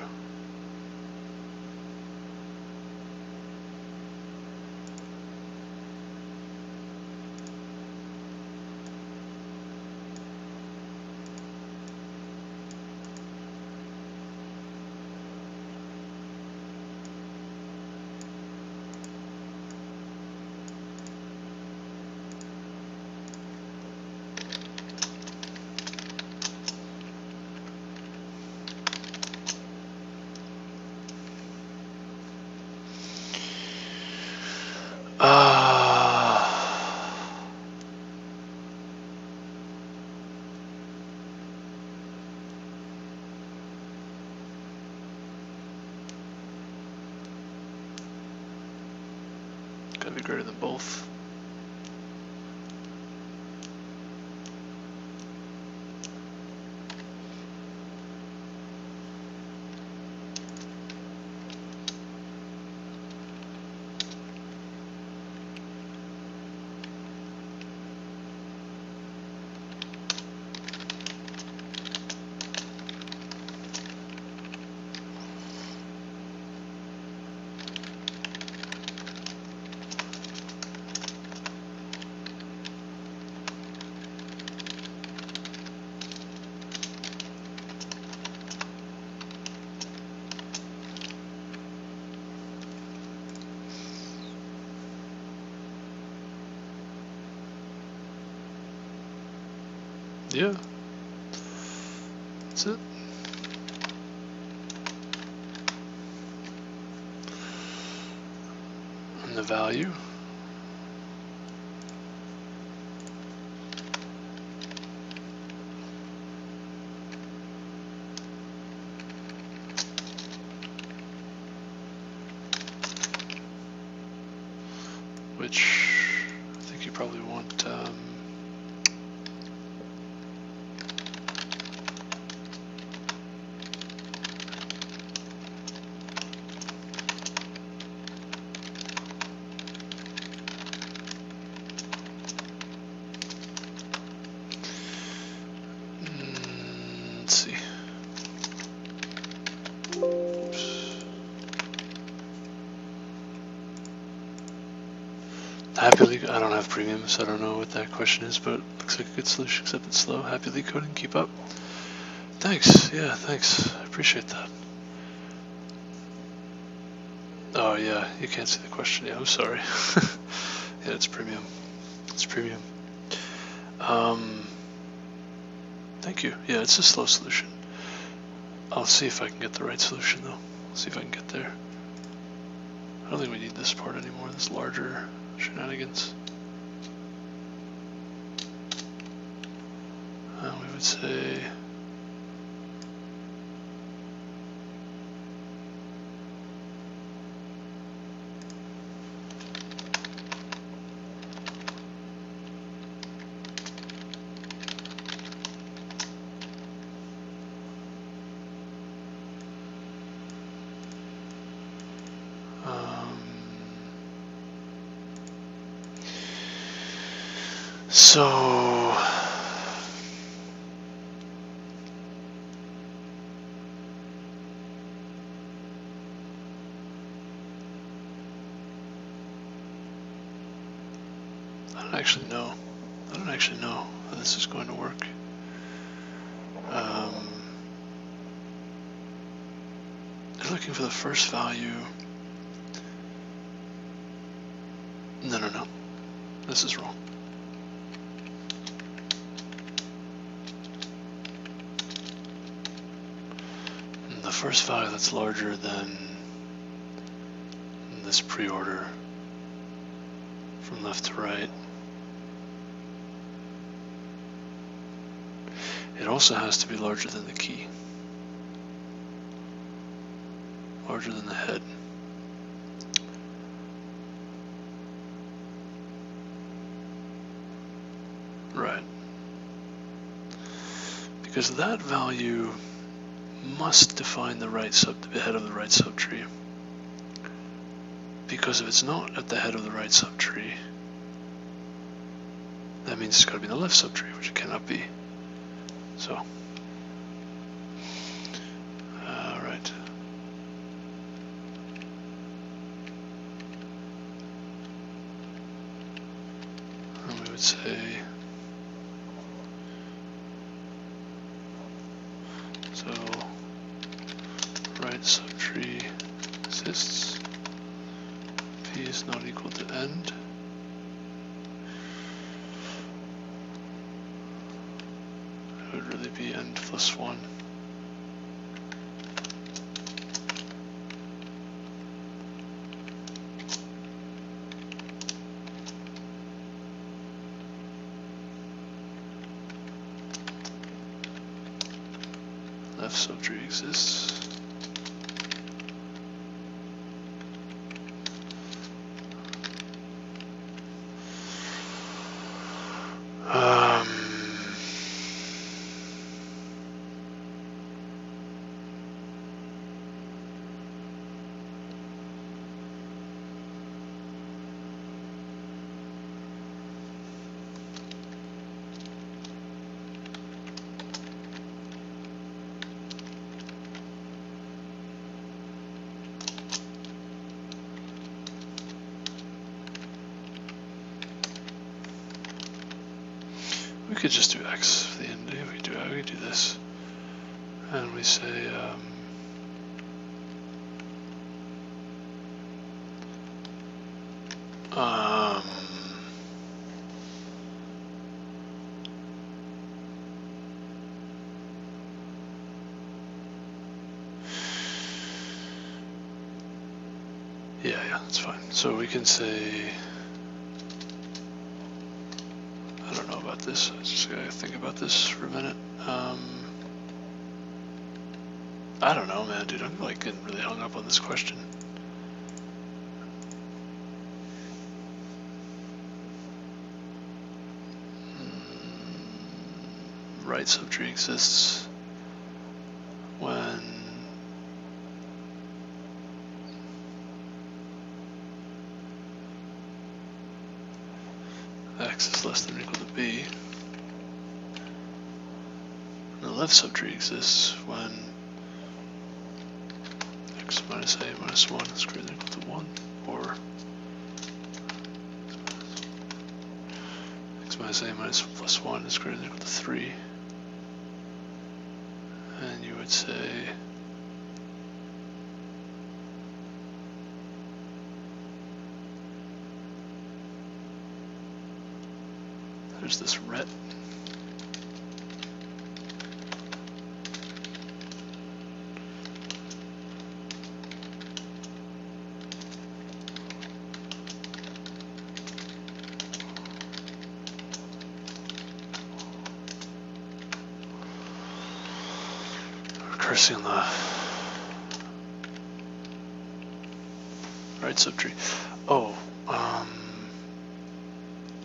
S1: Gotta be greater than both. Yeah, that's it. And the value. Which I think you probably want let's see. Oops. Happily, I don't have premium, so I don't know what that question is, but it looks like a good solution, except it's slow. Happy Leetcoding, keep up. Thanks, yeah, thanks. I appreciate that. Oh yeah, you can't see the question. Yeah, I'm sorry. Yeah, it's premium. It's premium. Thank you. Yeah, it's a slow solution. I'll see if I can get the right solution though. See if I can get there. I don't think we need this part anymore, this larger shenanigans. We would say so I don't actually know. I don't actually know how this is going to work. They're looking for the first value. No. This is wrong. And the first value that's larger than this preorder from left to right. It also has to be larger than the key. Larger than the head. Right. Because that value must define the right the head of the right subtree. Because if it's not at the head of the right subtree, that means it's got to be in the left subtree, which it cannot be. So, right. And we would say, so right subtree exists, p is not equal to end. It would really be end plus 1. Left subtree exists. We could just do x for the end. We could do this, and we say yeah, that's fine. So we can say, I don't know about this. I just gotta think about this for a minute. I don't know, man, dude. I'm like getting really hung up on this question. Right subtree exists when x is less than or equal to b. And the left subtree exists when x minus a minus 1 is greater than or equal to 1, or minus a minus plus 1 is greater than or equal to 3. And you would say there's this ret. Recursing the right subtree. Oh,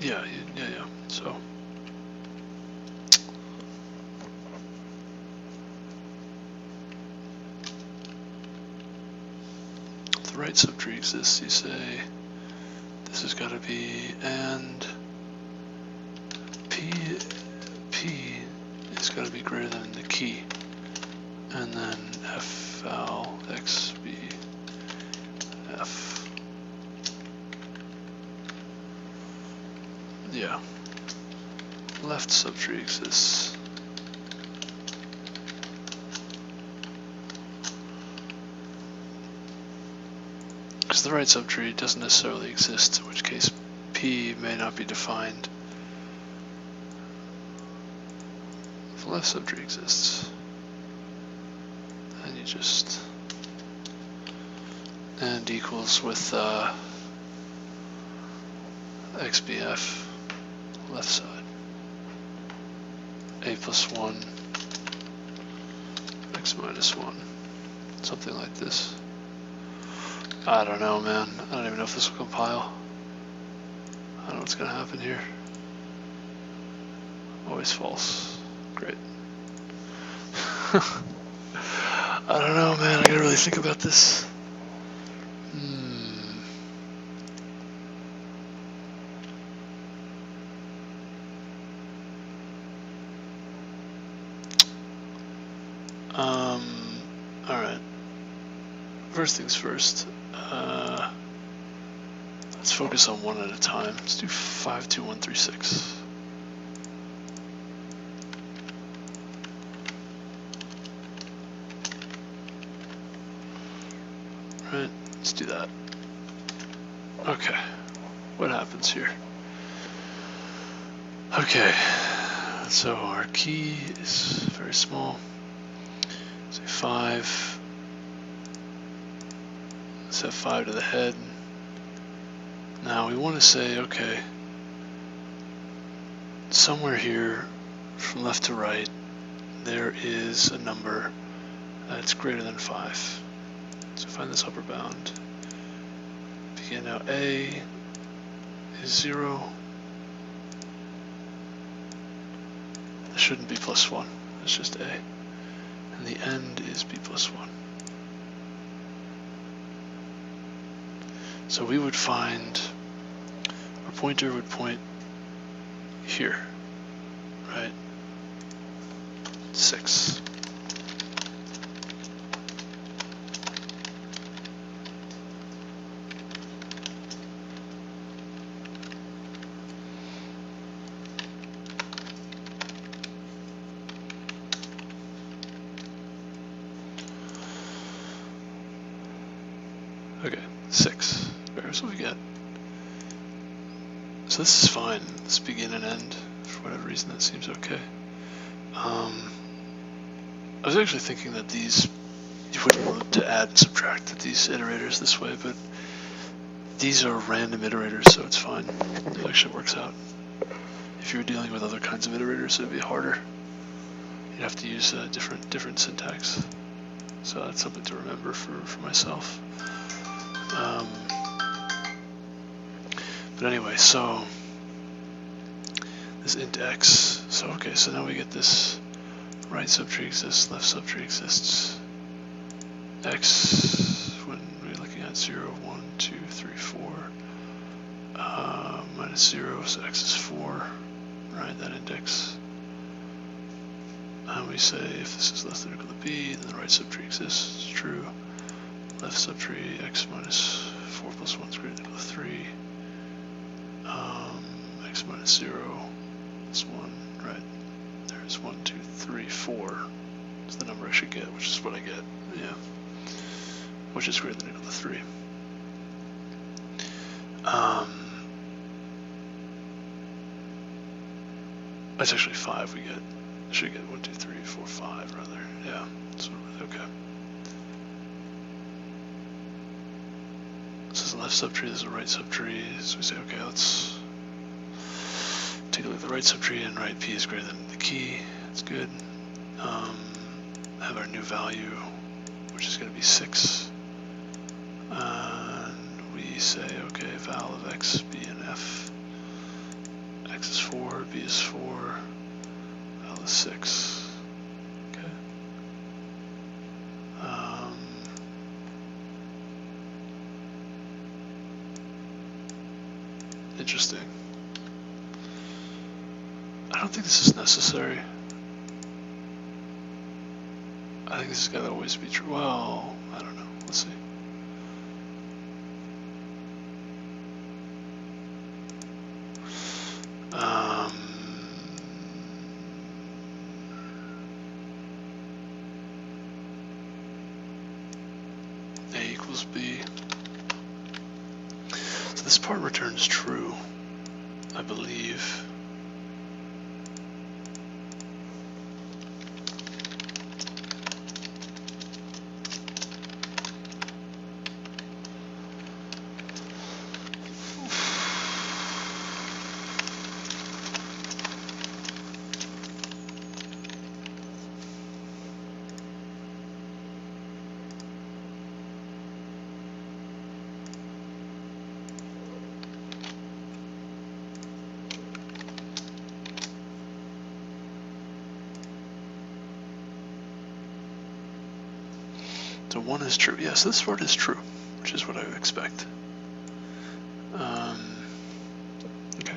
S1: yeah. So if the right subtree exists, you say this has got to be and P has got to be greater than the key. And then F val X B F. Yeah. Left subtree exists. Because the right subtree doesn't necessarily exist, in which case P may not be defined. If the left subtree exists, and you just and equals with XBF left side, a plus 1 x minus 1, something like this. I don't know, man. I don't even know if this will compile. I don't know what's gonna happen here. Always false. Great. I don't know, man. I gotta really think about this. Alright. First things first. Let's focus on one at a time. Let's do 52136. Right, let's do that. Okay, what happens here? Okay, so our key is very small. Say 5. Let's have 5 to the head. Now we want to say, okay, somewhere here from left to right, there is a number that's greater than 5. So find this upper bound. Begin now, A is 0. It shouldn't be plus 1, it's just A. And the end is B plus 1. So we would find, our pointer would point here, right? 6. Okay, 6. There's what we get. So this is fine. This begin and end. For whatever reason, that seems okay. I was actually thinking that these, you wouldn't want to add and subtract these iterators this way, but these are random iterators, so it's fine. It actually works out. If you were dealing with other kinds of iterators, it would be harder. You'd have to use a different syntax. So that's something to remember for myself. But anyway, so this int x. So okay, so now we get this right subtree exists, left subtree exists. X when we're looking at 0, 1, 2, 3, 4. Minus 0, so x is 4. Right, that index. And we say if this is less than or equal to b, then the right subtree exists. It's true. Left subtree x minus 4 plus 1 is greater than or equal to 3. X minus 0 This one, right? There's 1, 2, 3, 4. Is the number I should get, which is what I get. Yeah. Which is greater than or equal to 3. That's actually 5 we get. I should get 1, 2, 3, 4, 5 rather. Yeah. So, okay. This is the left subtree, this is the right subtree. So we say, okay, let's take a look at the right subtree and write p is greater than the key. That's good. Have our new value, which is going to be 6. And we say, okay, val of x, b, and f. X is 4, b is 4, val is 6. Okay. Interesting. I don't think this is necessary. I think this has got to always be true. Well, I don't know. Let's see. A equals B. So this part returns true, I believe. So 1 is true. Yes, this part is true, which is what I would expect. Okay.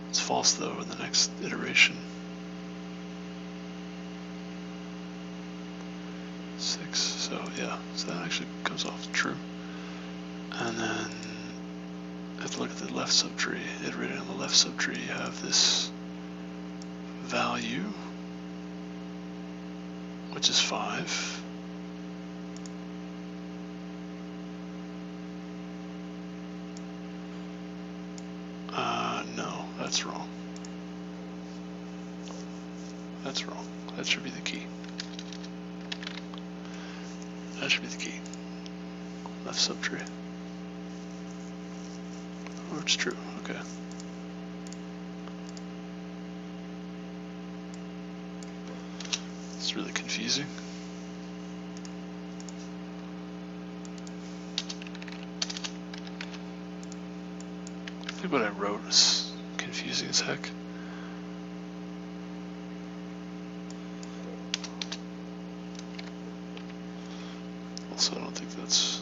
S1: It's false though in the next iteration. 6. So yeah, so that actually comes off true. And then I have to look at the left subtree. Iterating on the left subtree, you have this value, which is 5. No, that's wrong. That's wrong. That should be the key. That should be the key. Left subtree. Oh, it's true. Okay. It's really confusing. I think what I wrote was confusing as heck. Also, I don't think that's...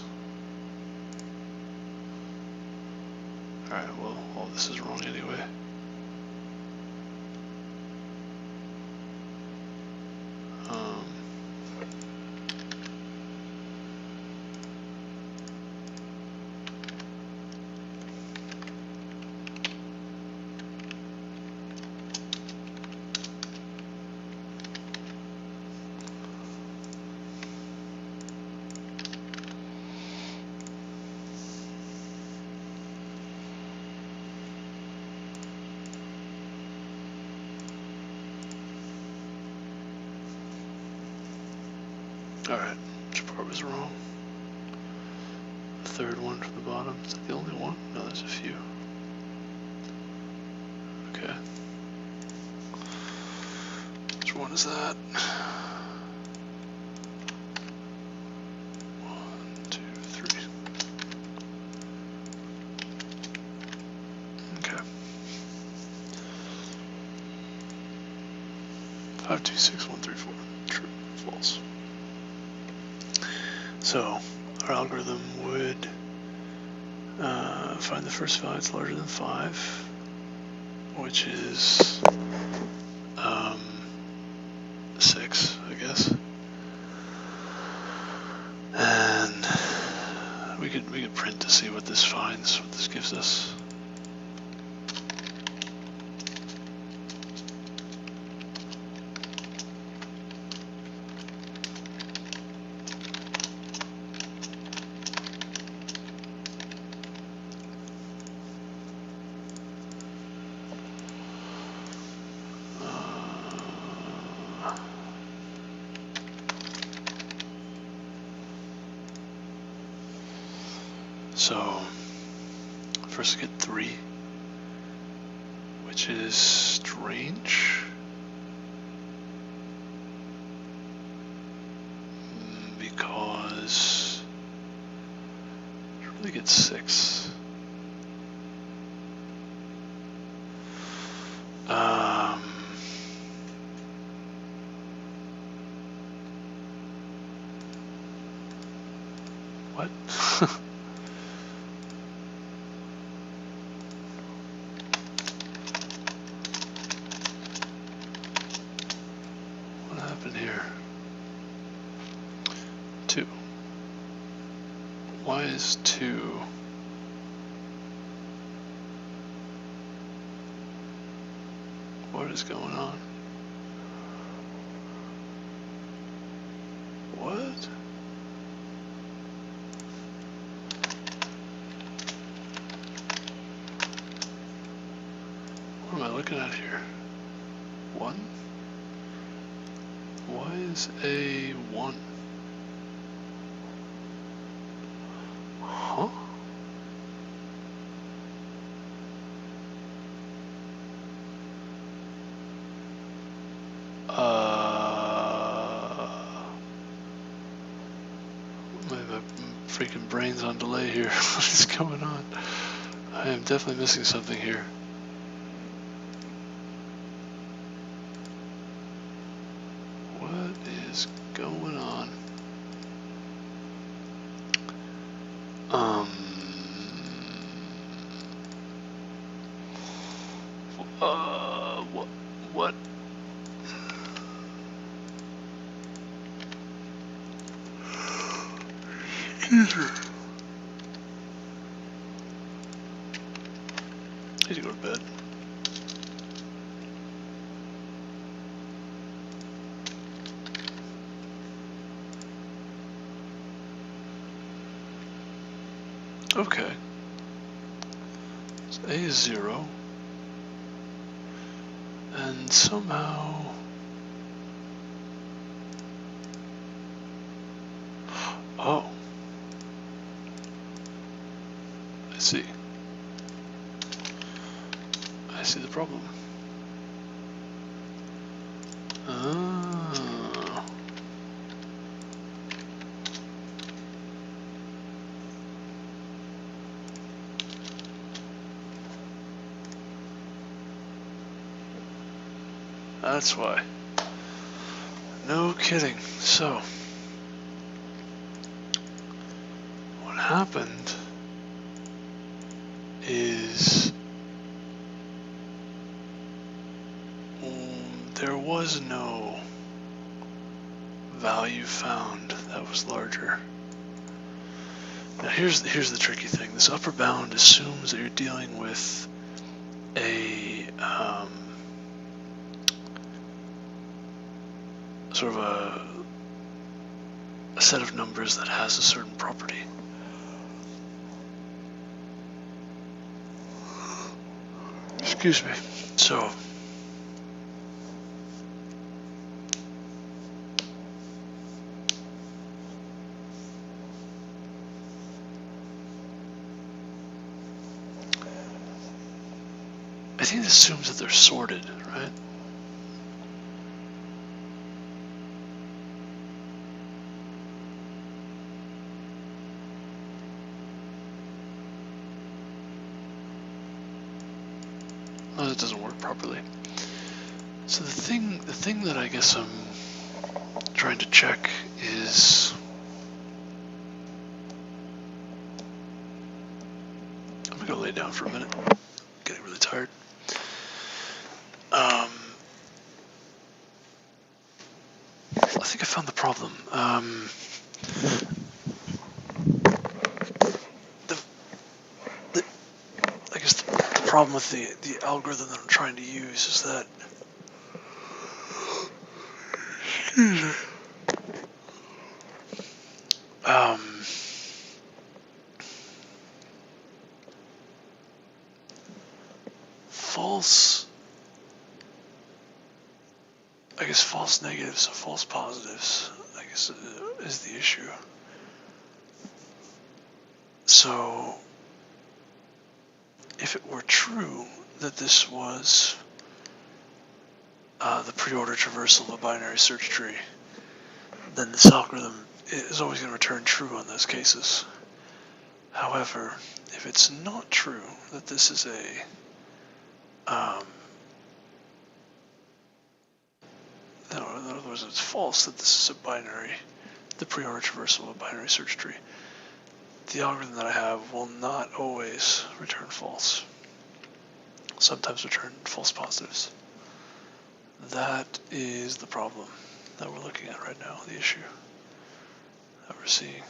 S1: Alright, well, all this is wrong anyway. Alright, which part was wrong? The third one from the bottom. Is that the only one? No, there's a few. Okay. Which one is that? 1, 2, 3. Okay. 5, 2, 6, 1, 3, 4. True, false. So our algorithm would find the first value that's larger than 5, which is 6, I guess. And we could print to see what this finds, what this gives us. So first I get 3, which is strange. Because I really get 6. What? What happened here? 2. Why is 2? What is going on? What? What am I looking at here? 1? Why is a 1? Huh? My freaking brain's on delay here. What is going on? I am definitely missing something here. What is going on? What? Excuse me. I need to go to bed. Okay. So A is 0. And somehow... Oh. I see. I see the problem. Ah. That's why. No kidding. So, what happened is there was no value found that was larger. Now here's the tricky thing. This upper bound assumes that you're dealing with a sort of a set of numbers that has a certain property. Excuse me. So I think it assumes that they're sorted, right? Oh, that doesn't work properly. So the thing that I guess I'm trying to check is I'm gonna go lay down for a minute. I'm getting really tired. I think I found the problem. I guess the problem with the algorithm that I'm trying to use is that false negatives and false positives, I guess, is the issue. So if it were true that this was the preorder traversal of a binary search tree, then this algorithm is always going to return true on those cases. However, if it's not true that this is a in other words, it's false that this is a binary, the preorder traversal of a binary search tree, the algorithm that I have will not always return false. Sometimes return false positives. That is the problem that we're looking at right now, the issue that we're seeing,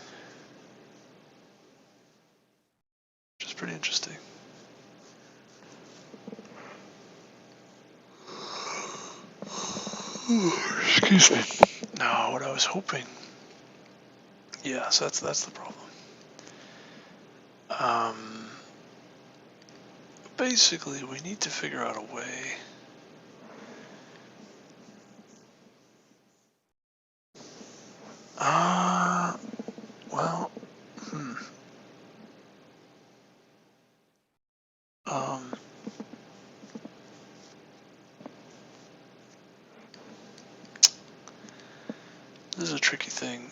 S1: which is pretty interesting. Excuse me. Now, what I was hoping, yeah, so that's the problem. Basically, we need to figure out a way well, this is a tricky thing.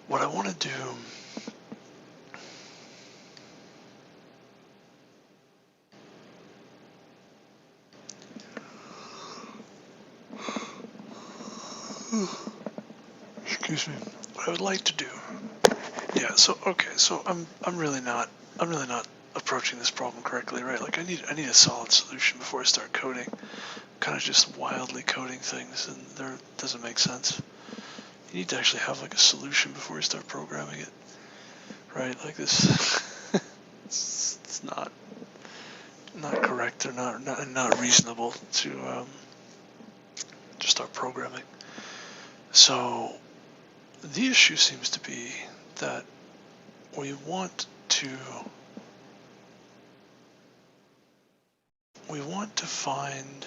S1: What I want to do excuse me. What I would like to do, yeah. So okay. So I'm really not approaching this problem correctly, right? Like I need a solid solution before I start coding. Kind of just wildly coding things, and there doesn't make sense. You need to actually have like a solution before you start programming it, right? Like this, it's not correct or not reasonable to just start programming. So the issue seems to be that we want to find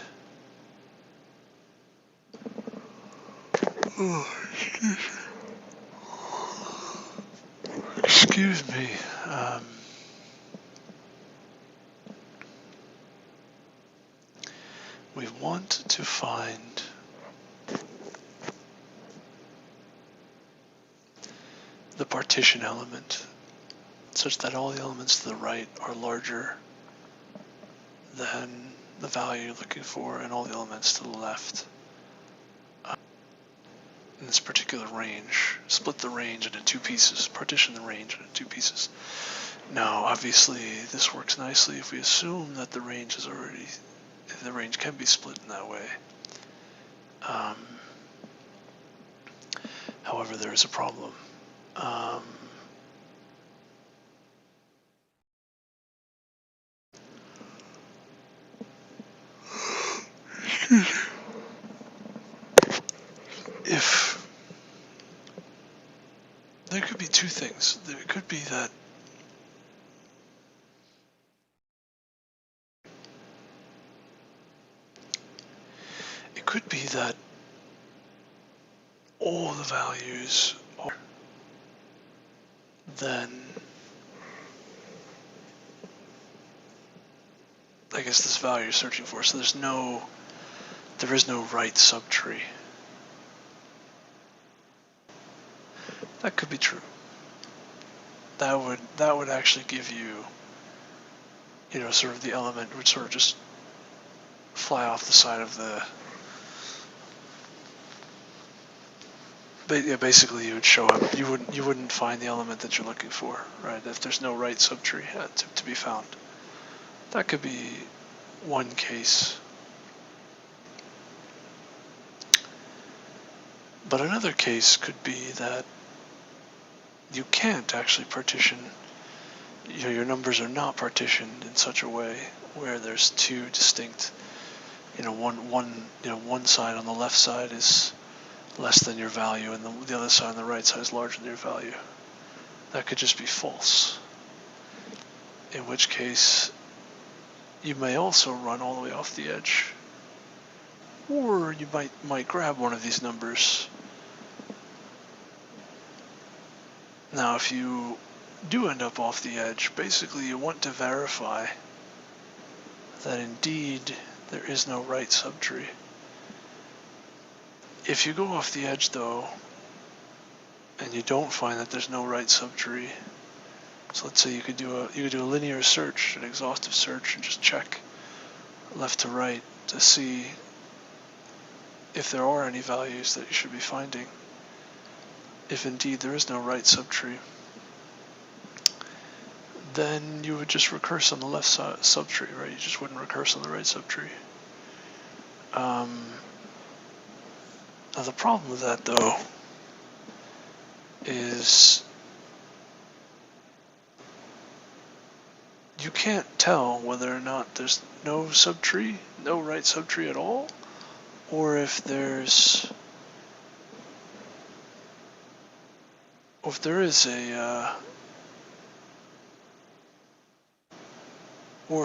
S1: excuse me. We want to find the partition element such that all the elements to the right are larger than the value you're looking for, and all the elements to the left in this particular range. Split the range into two pieces, partition the range into two pieces. Now, obviously, this works nicely if we assume that the range can be split in that way. However, there is a problem. If there could be two things. There could be that all the values are then I guess this value you're searching for. So there is no right subtree. That could be true. That would actually give you, sort of the element would sort of just fly off the side of the. But yeah, basically you would show up. You wouldn't find the element that you're looking for, right? If there's no right subtree to be found. That could be one case. But another case could be that you can't actually partition, your numbers are not partitioned in such a way where there's two distinct, one side on the left side is less than your value and the other side on the right side is larger than your value. That could just be false. in which case you may also run all the way off the edge. Or you might grab one of these numbers. Now, if you do end up off the edge, basically you want to verify that indeed there is no right subtree. If you go off the edge though, and you don't find that there's no right subtree, so let's say you could do a linear search, an exhaustive search, and just check left to right to see if there are any values that you should be finding. If indeed there is no right subtree, then you would just recurse on the left subtree, right? You just wouldn't recurse on the right subtree. Now the problem with that though is you can't tell whether or not there's no subtree, no right subtree at all, or if there is a or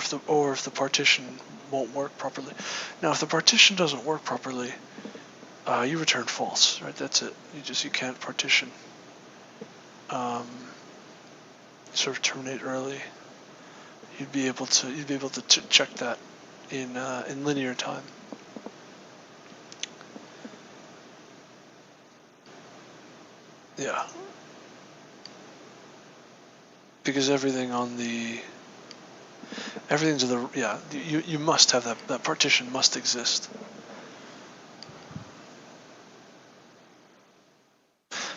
S1: if the partition won't work properly. Now, if the partition doesn't work properly, you return false, right? That's it. You can't partition. Sort of terminate early. You'd be able to check that in linear time. Yeah. Because everything to the, yeah, you must have that partition must exist.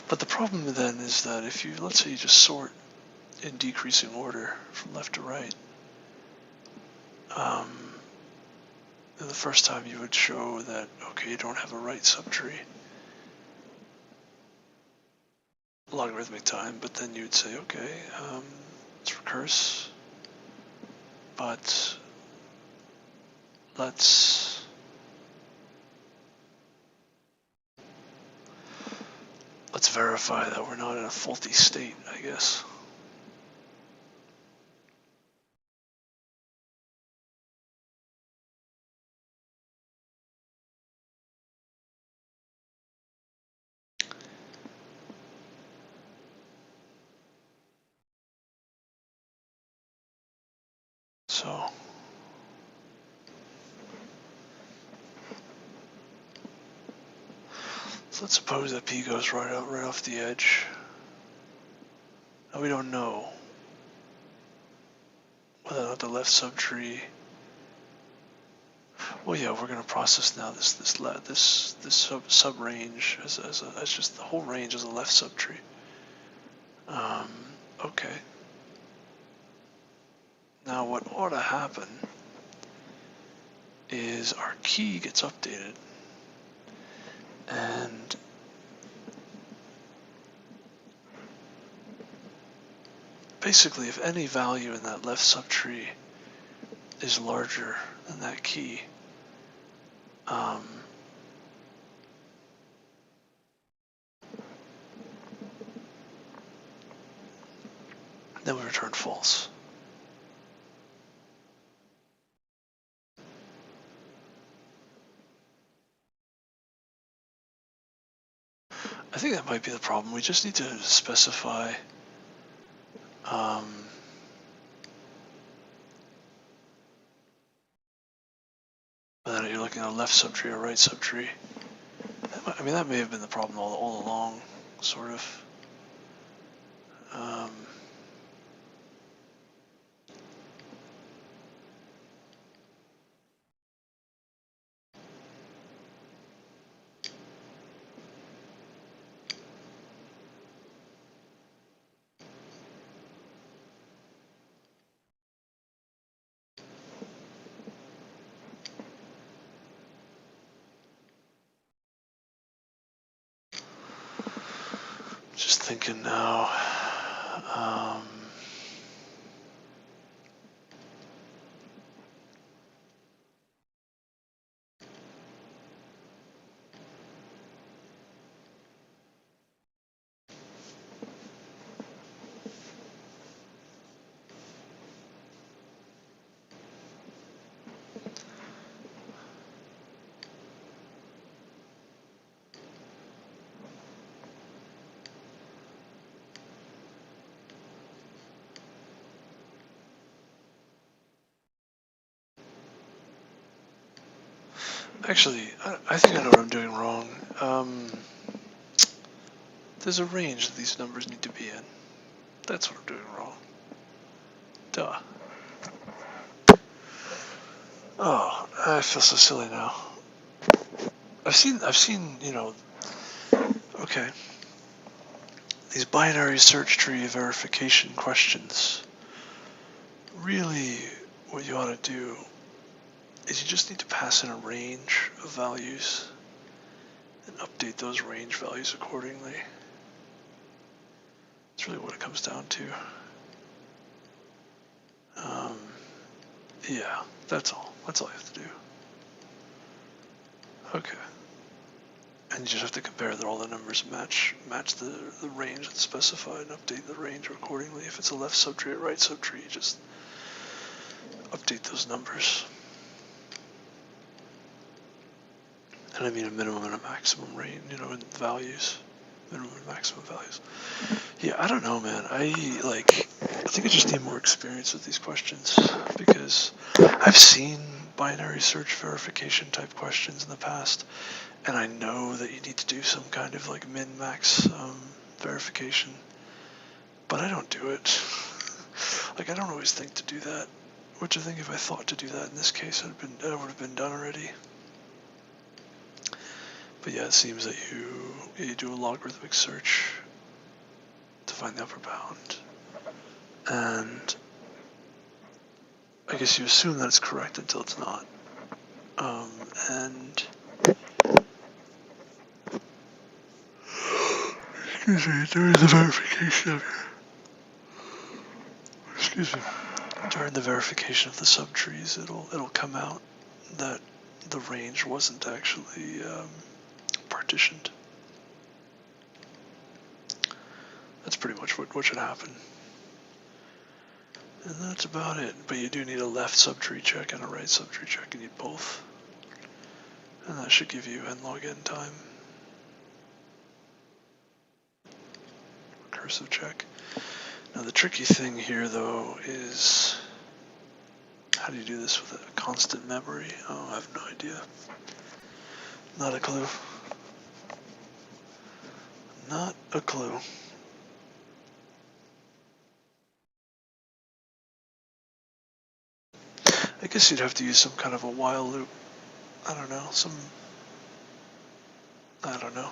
S1: But the problem then is that if you, let's say you just sort in decreasing order from left to right, the first time you would show that, okay, you don't have a right subtree, logarithmic time, but then you'd say, okay, let's recurse, but let's verify that we're not in a faulty state, I guess. So let's suppose that P goes right off the edge. Now we don't know whether or not the left subtree. Well, yeah, we're going to process now this sub range as just the whole range as a left subtree. Okay. Now what ought to happen is our key gets updated, and basically if any value in that left subtree is larger than that key, then we return false. I think that might be the problem. We just need to specify whether you're looking at a left subtree or right subtree. I mean, that may have been the problem all along, sort of. Just thinking now. Actually, I think I know what I'm doing wrong. There's a range that these numbers need to be in. That's what I'm doing wrong. Duh. Oh, I feel so silly now. I've seen, you know, okay, these binary search tree verification questions. Really, what you ought to do is you just need to pass in a range of values and update those range values accordingly. That's really what it comes down to. Yeah, that's all. That's all you have to do. Okay. And you just have to compare that all the numbers match the range that's specified and update the range accordingly. If it's a left subtree or right subtree, you just update those numbers. And I mean a minimum and a maximum range, you know, in values. Minimum and maximum values. Yeah, I don't know, man. I think I just need more experience with these questions because I've seen binary search verification type questions in the past, and I know that you need to do some kind of like min-max verification, but I don't do it. Like, I don't always think to do that, which I think if I thought to do that in this case, it would have been done already. But yeah, it seems that you do a logarithmic search to find the upper bound, and I guess you assume that it's correct until it's not. And excuse me, during the verification of the subtrees, it'll come out that the range wasn't actually partitioned. That's pretty much what should happen. And that's about it. But you do need a left subtree check and a right subtree check. You need both. And that should give you n log n time. Recursive check. Now the tricky thing here though is, how do you do this with a constant memory? Oh, I have no idea. Not a clue. Not a clue. I guess you'd have to use some kind of a while loop. I don't know, I don't know.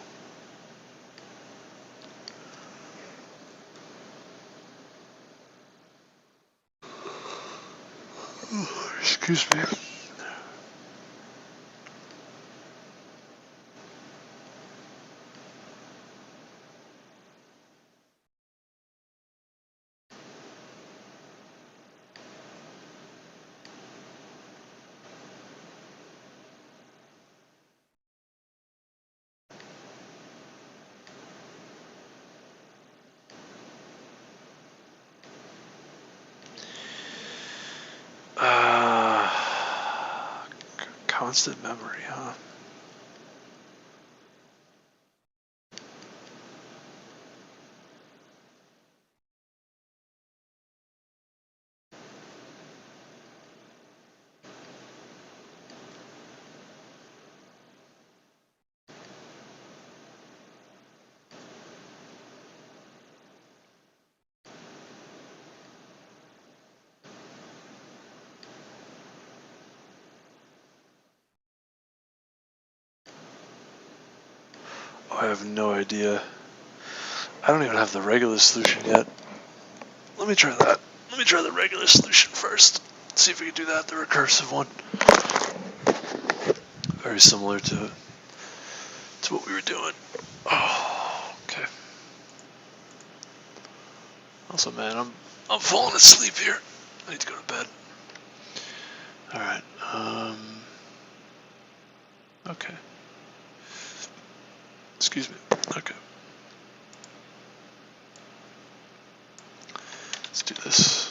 S1: Oh, excuse me. Constant memory, huh? I have no idea. I don't even have the regular solution yet. Let me try that. Let me try the regular solution first. See if we can do that, the recursive one. Very similar to what we were doing. Oh, okay. Also, man, I'm falling asleep here. I need to go to bed. All right. Okay. Excuse me. Okay. Let's do this.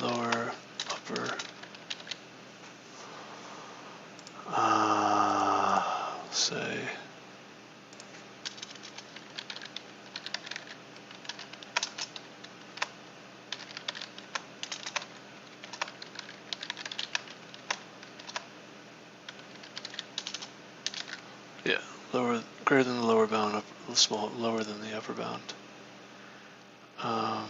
S1: Lower, upper. Say. Yeah, greater than the lower bound, lower than the upper bound. And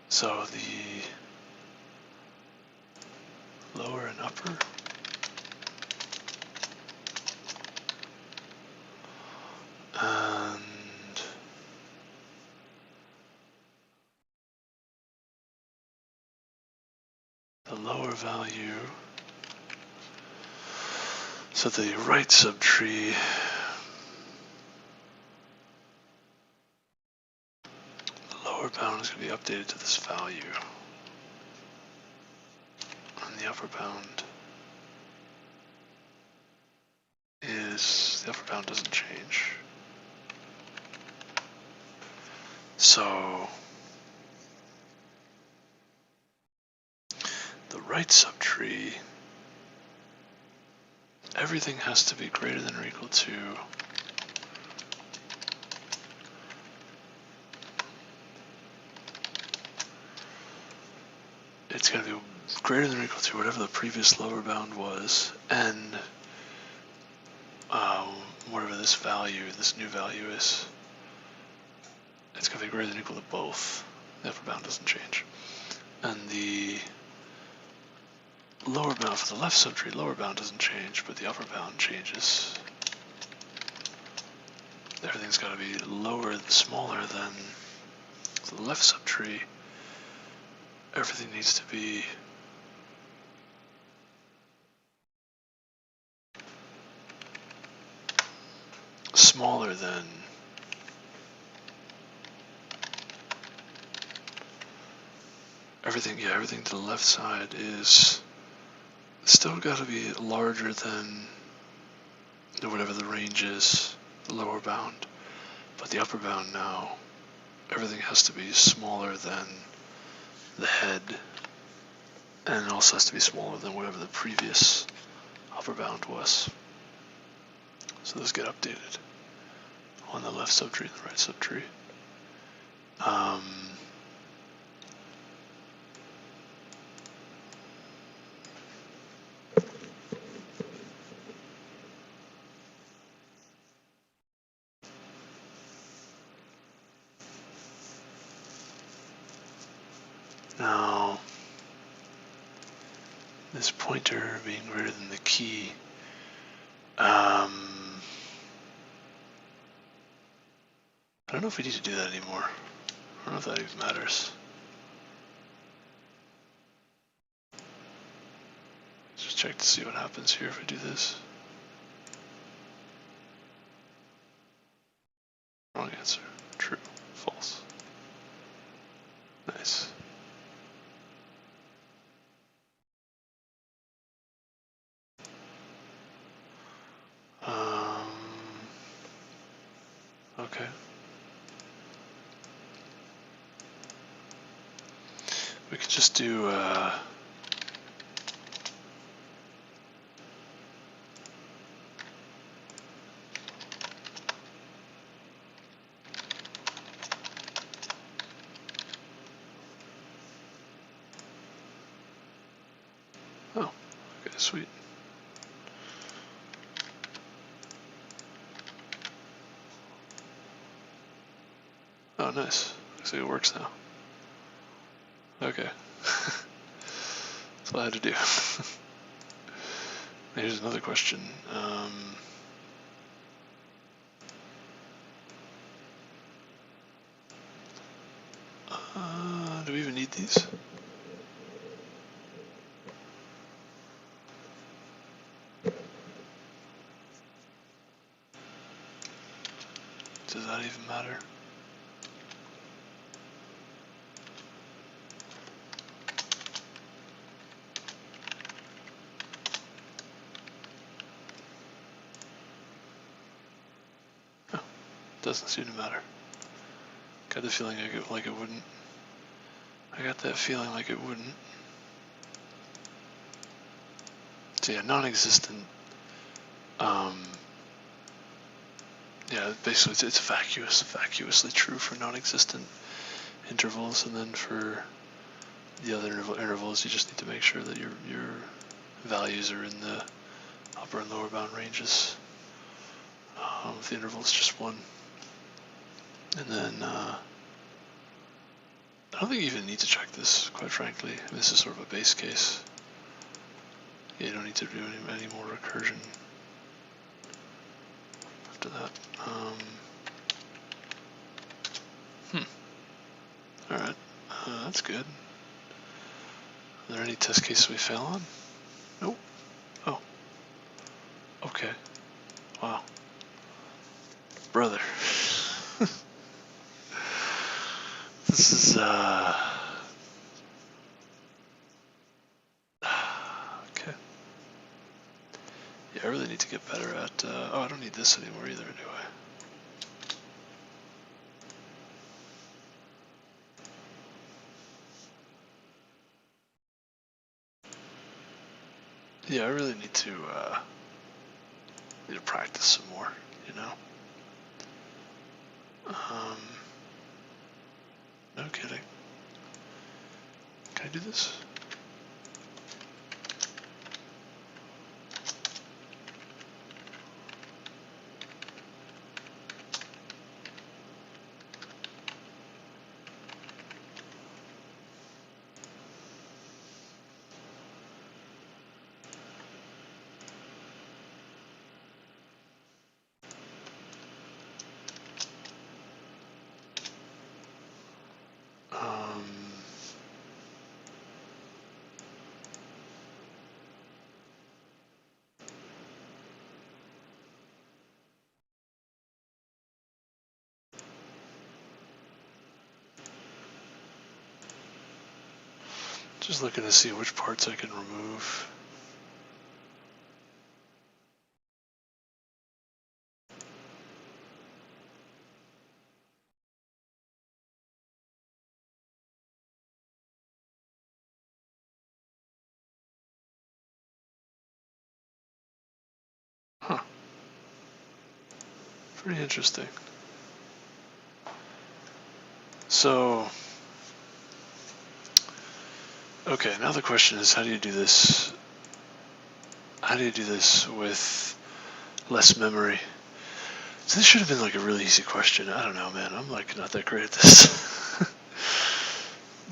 S1: so the lower and upper. And the lower value, so the right subtree, the lower bound is going to be updated to this value, and the upper bound doesn't change. So the right subtree, everything has to be greater than or equal to it's going to be greater than or equal to whatever the previous lower bound was, and whatever this new value is, it's going to be greater than or equal to both. The upper bound doesn't change. And the lower bound for the left subtree, lower bound doesn't change, but the upper bound changes. Everything's got to be smaller than the left subtree. Everything needs to be smaller than everything to the left side is still got to be larger than whatever the range is, the lower bound. But the upper bound now, everything has to be smaller than the head, and it also has to be smaller than whatever the previous upper bound was. So those get updated on the left subtree and the right subtree. Now, this pointer being greater than the key, I don't know if we need to do that anymore. I don't know if that even matters. Let's just check to see what happens here if we do this. Wrong answer. True. False. Nice. Okay. We could just do oh, okay, sweet. Oh, nice. Looks like it works now. Okay. That's what I had to do. Here's another question. Do we even need these? Does that even matter? doesn't seem to matter. Got the feeling like it wouldn't. I got that feeling like it wouldn't. So yeah, non-existent. Yeah, basically it's vacuously true for non-existent intervals, and then for the other intervals, you just need to make sure that your values are in the upper and lower bound ranges. If the interval is just one, and then I don't think you even need to check this, quite frankly. This is sort of a base case. Yeah, you don't need to do any more recursion after that. Alright, that's good. Are there any test cases we fail on? Nope. Oh. Okay. Wow. Brother. This is, okay. Yeah, I really need to get better at, oh, I don't need this anymore either anyway. Yeah, I really need to practice some more, you know? No kidding. Can I do this? Just looking to see which parts I can remove. Huh. Pretty interesting. So, okay, now the question is, how do you do this? How do you do this with less memory? So this should have been like a really easy question. I don't know, man. I'm like not that great at this.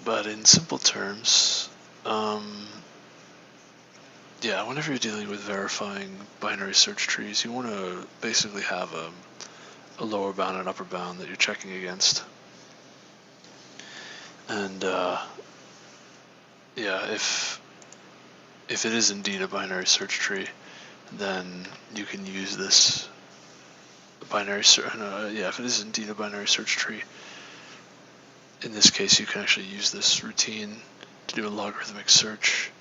S1: But in simple terms, yeah, whenever you're dealing with verifying binary search trees, you want to basically have a lower bound and upper bound that you're checking against. And yeah, if it is indeed a binary search tree, then you can use this binary search. Yeah, if it is indeed a binary search tree, in this case, you can actually use this routine to do a logarithmic search.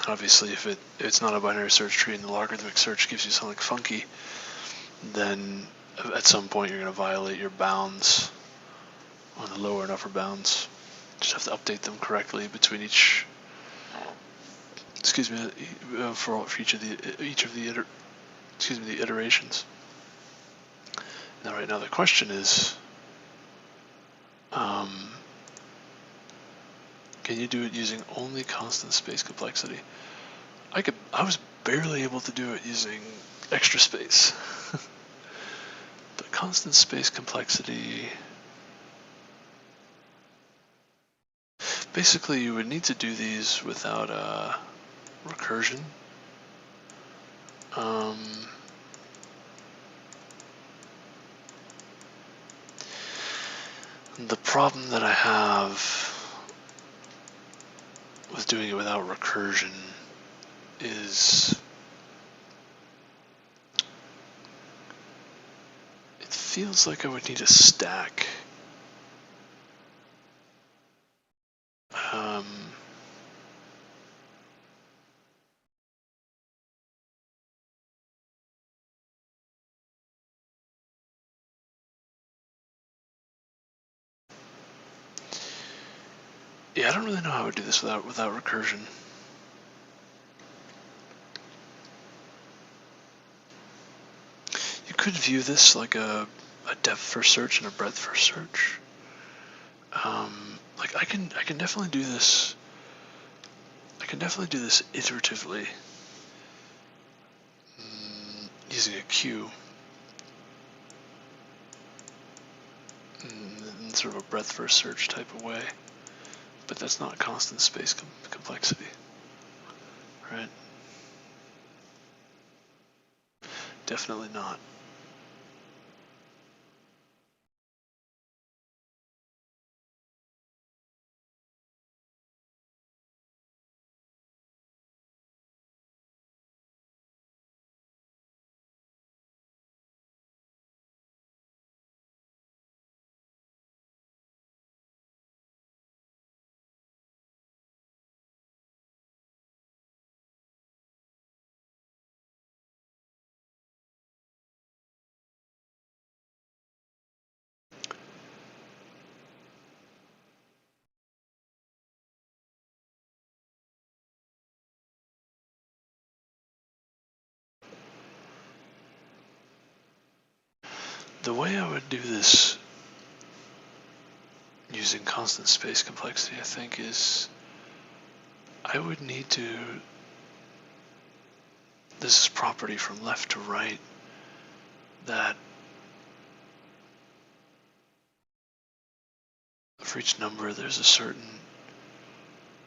S1: Obviously, if it's not a binary search tree and the logarithmic search gives you something funky, then at some point you're going to violate your bounds on the lower and upper bounds. Just have to update them correctly between each. Excuse me, for each of the iterations. Now, right now, the question is, can you do it using only constant space complexity? I was barely able to do it using extra space. But constant space complexity, basically you would need to do these without recursion. The problem that I have with doing it without recursion is it feels like I would need a stack. Yeah, I don't really know how I would do this without recursion. You could view this like a depth first search and a breadth first search. Like I can definitely do this. I can definitely do this iteratively using a queue in sort of a breadth first search type of way. But that's not constant space complexity, right? Definitely not. The way I would do this using constant space complexity, I think, is I would need to, this is property from left to right, that for each number there's a certain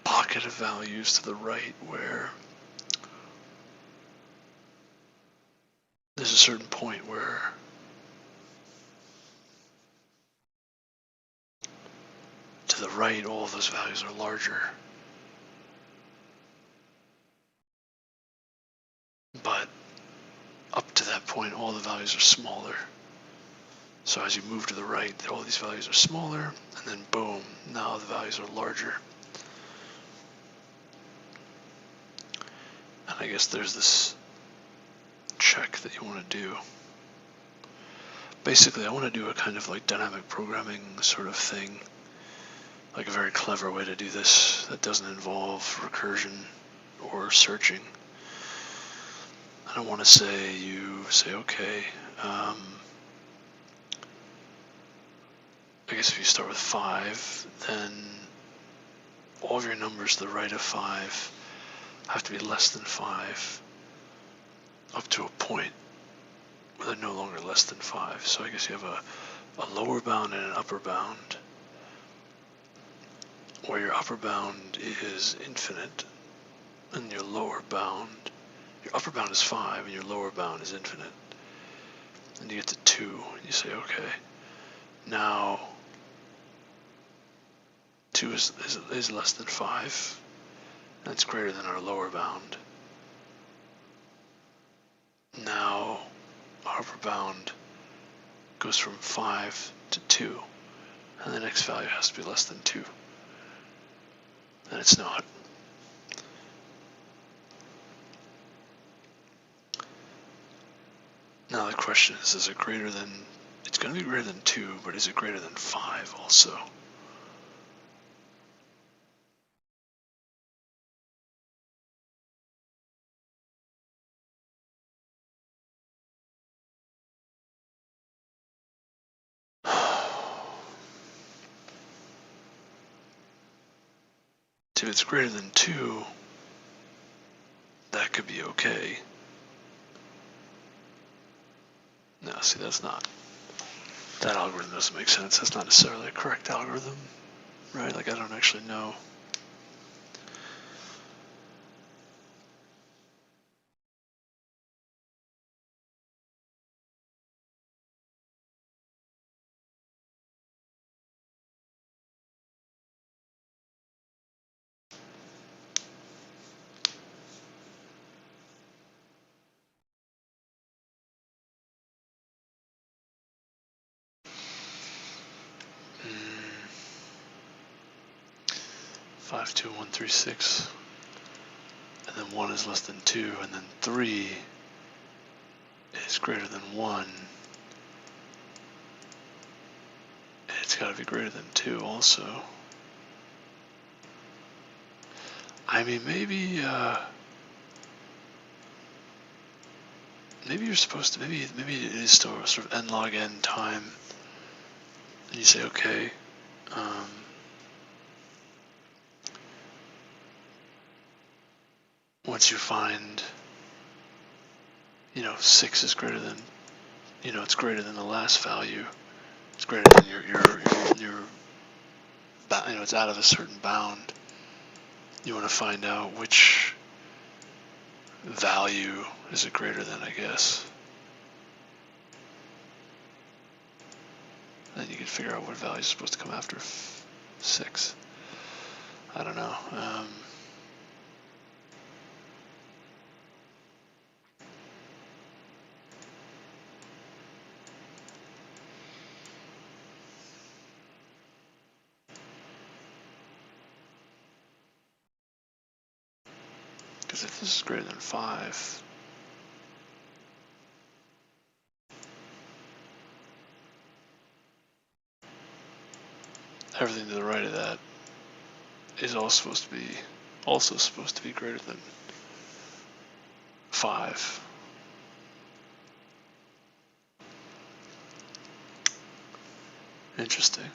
S1: pocket of values to the right where there's a certain point where to the right all of those values are larger. But up to that point all the values are smaller. So as you move to the right, all these values are smaller, and then boom, now the values are larger. And I guess there's this check that you want to do. Basically, I want to do a kind of like dynamic programming sort of thing, like a very clever way to do this that doesn't involve recursion or searching. I don't want to say you say, okay, I guess if you start with 5, then all of your numbers to the right of 5 have to be less than 5 up to a point where they're no longer less than 5. So I guess you have a lower bound and an upper bound, where your upper bound is infinite and your upper bound is 5 and your lower bound is infinite. And you get to 2 and you say, okay, now 2 is less than 5, and it's greater than our lower bound. Now our upper bound goes from 5 to 2, and the next value has to be less than 2. And it's not. Now the question is it greater than, it's going to be greater than 2, but is it greater than 5 also? If it's greater than 2, that could be okay. No, see, that's not, that algorithm doesn't make sense. That's not necessarily a correct algorithm, right? Like, I don't actually know. Mm. 5, 2, 1, 3, 6, and then 1 is less than 2, and then 3 is greater than 1, and it's got to be greater than 2 also. I mean, maybe maybe you're supposed to, maybe it is still sort of n log n time, and you say, okay, once you find, 6 is greater than, it's greater than the last value, it's greater than your it's out of a certain bound, you want to find out which value is it greater than, I guess. Then you can figure out what value is supposed to come after 6. I don't know. Because if this is greater than 5, everything to the right of that is also supposed to be greater than 5. Interesting.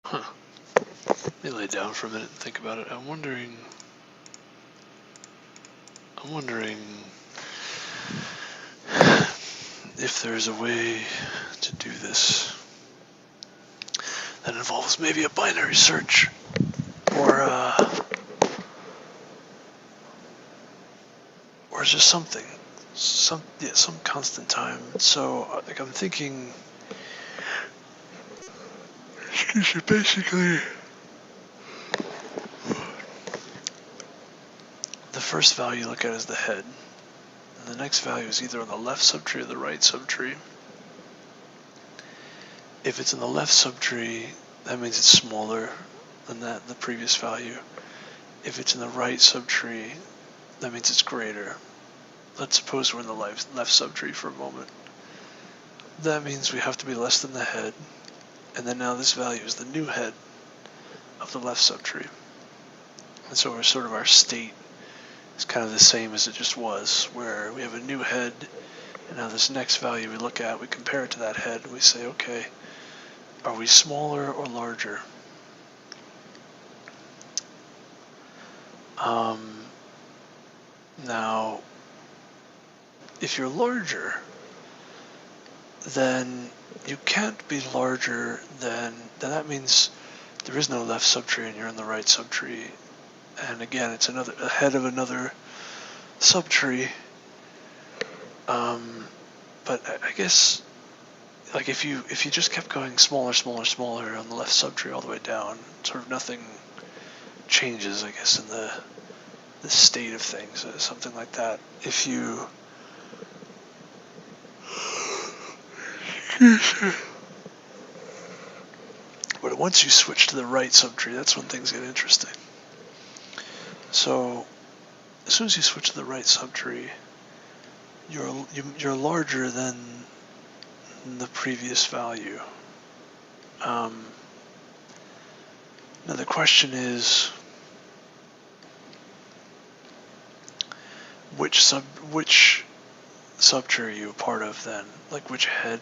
S1: Huh. Let me lay down for a minute and think about it. I'm wondering if there's a way to do this that involves maybe a binary search or just something, some constant time. So like I'm thinking, basically the first value you look at is the head, and the next value is either on the left subtree or the right subtree. If it's in the left subtree, that means it's smaller than the previous value. If it's in the right subtree, that means it's greater. Let's suppose we're in the left subtree for a moment. That means we have to be less than the head, and then now this value is the new head of the left subtree. And so our state is kind of the same as it just was, where we have a new head, and now this next value we look at, we compare it to that head, and we say, okay, are we smaller or larger? Now, if you're larger, then you can't be larger than that means there is no left subtree and you're in the right subtree. And again, it's a head of another subtree. But I guess, like if you just kept going smaller on the left subtree all the way down, sort of nothing changes, I guess, in the state of things, something like that. If you but once you switch to the right subtree, that's when things get interesting. So as soon as you switch to the right subtree, you're larger than the previous value. Now the question is, which subtree are you a part of then? Like which head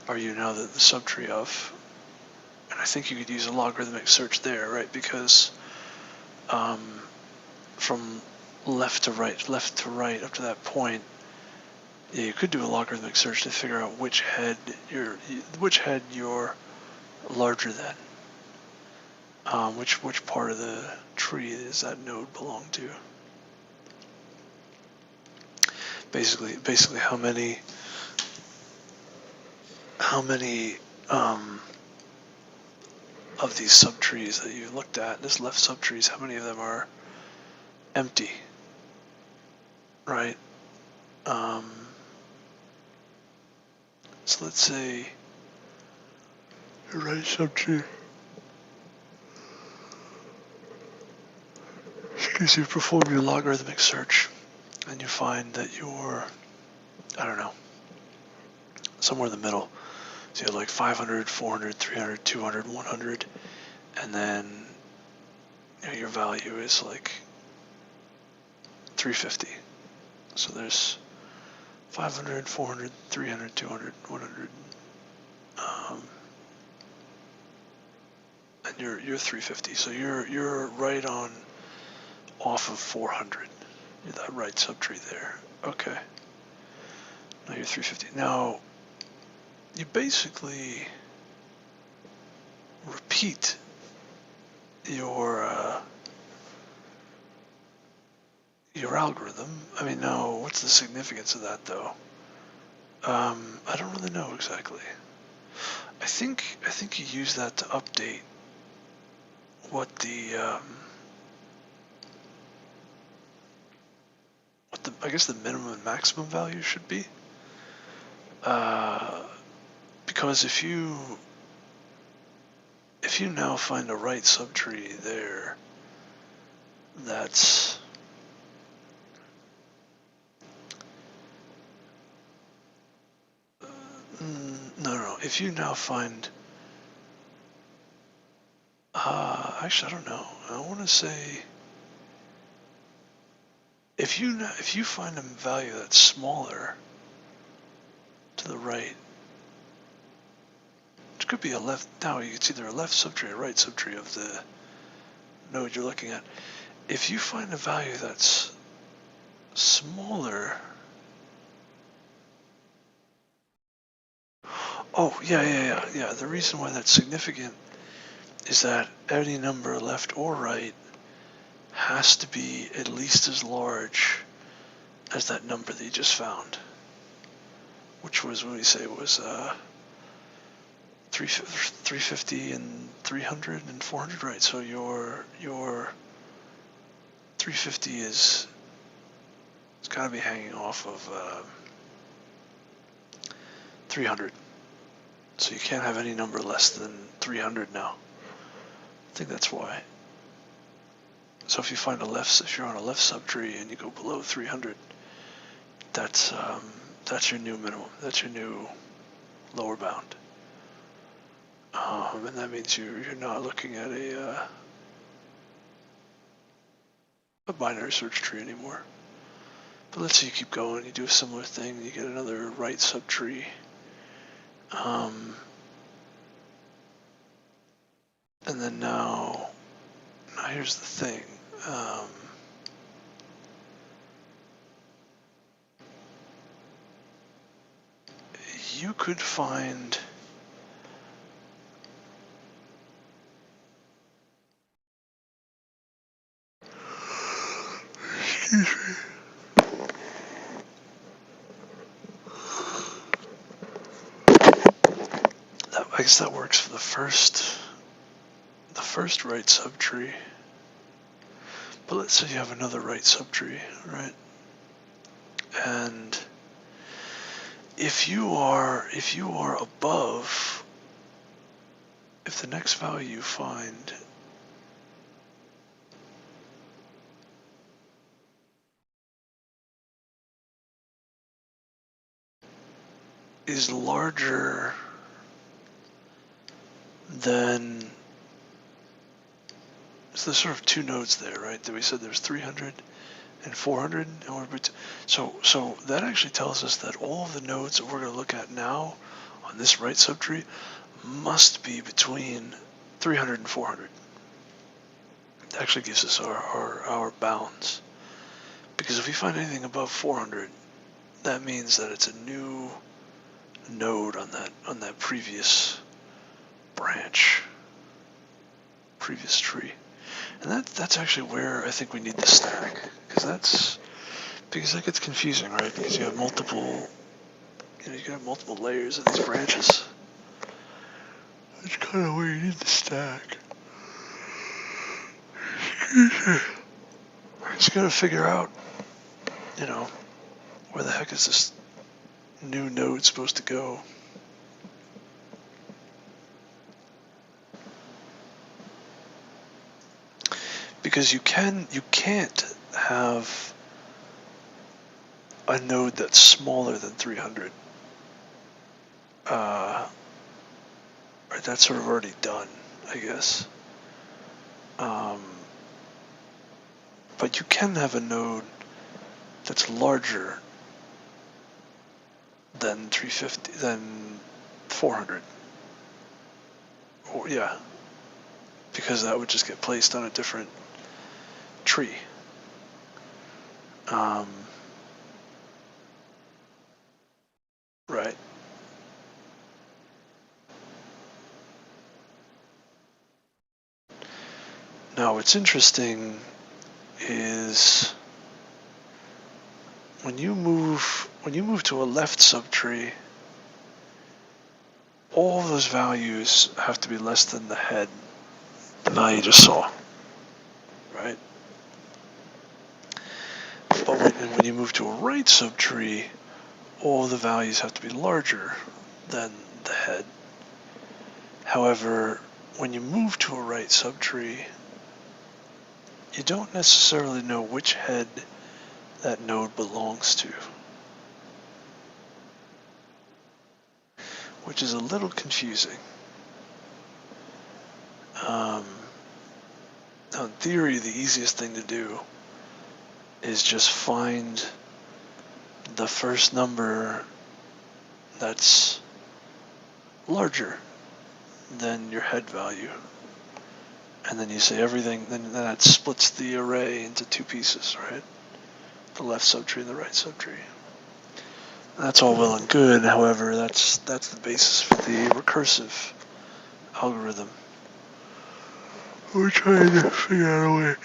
S1: are you now the subtree of? And I think you could use a logarithmic search there, right? Because from left to right up to that point, yeah, you could do a logarithmic search to figure out which head you're larger than. Which part of the tree does that node belong to? Basically how many how many of these subtrees that you looked at, this left subtrees, how many of them are empty, right? So let's say your right subtree, excuse me, you perform your logarithmic search and you find that you're, I don't know, somewhere in the middle. So you have like 500, 400, 300, 200, 100, and then your value is like 350. So there's 500, 400, 300, 200, 100, and you're 350. So you're right on off of 400. You're that right subtree there. Okay. Now you're 350. Now you basically repeat your algorithm. I mean, now what's the significance of that though? I don't really know exactly. I think you use that to update what the I guess the minimum and maximum value should be. Because if you now find a right subtree there, that's no. If you now find, actually, I don't know. I want to say, if you find a value that's smaller to the right, it could be a left. Now it's either a left subtree or a right subtree of the node you're looking at. If you find a value that's smaller, oh yeah. The reason why that's significant is that any number left or right has to be at least as large as that number that you just found, which was, what do you say, was 350 and 300 and 400, right? So your 350 is, it's got to be hanging off of 300. So you can't have any number less than 300 now. I think that's why. So if you find if you're on a left subtree and you go below 300, that's your new minimum. That's your new lower bound. And that means you're not looking at a binary search tree anymore. But let's say you keep going, you do a similar thing, you get another right subtree. And then now here's the thing. You could find I guess that works for the first right subtree. But let's say you have another right subtree, right? And if you are above, if the next value you find is larger than, so there's sort of two nodes there, right? That we said there's 300 and 400. So that actually tells us that all of the nodes that we're going to look at now on this right subtree must be between 300 and 400. That actually gives us our bounds. Because if we find anything above 400, that means that it's a new node on that previous branch, previous tree. And that's actually where I think we need the stack, because that gets confusing, right? Because you have multiple, you can have multiple layers of these branches. That's kind of where you need the stack. Just gotta figure out, you know, where the heck is this new node supposed to go? Because you can't have a node that's smaller than 300. Right, that's sort of already done, I guess. But you can have a node that's larger than 350, than 400. Or, yeah, because that would just get placed on a different tree. Right. Now, what's interesting is when you move to a left subtree, all of those values have to be less than the head, the value you just saw, right? But when you move to a right subtree, all the values have to be larger than the head. However, when you move to a right subtree, you don't necessarily know which head that node belongs to, which is a little confusing. Now, in theory, the easiest thing to do is just find the first number that's larger than your head value. And then you say everything, then that splits the array into two pieces, right? The left subtree and the right subtree. That's all well and good, however, that's the basis for the recursive algorithm. We're trying to figure out a way,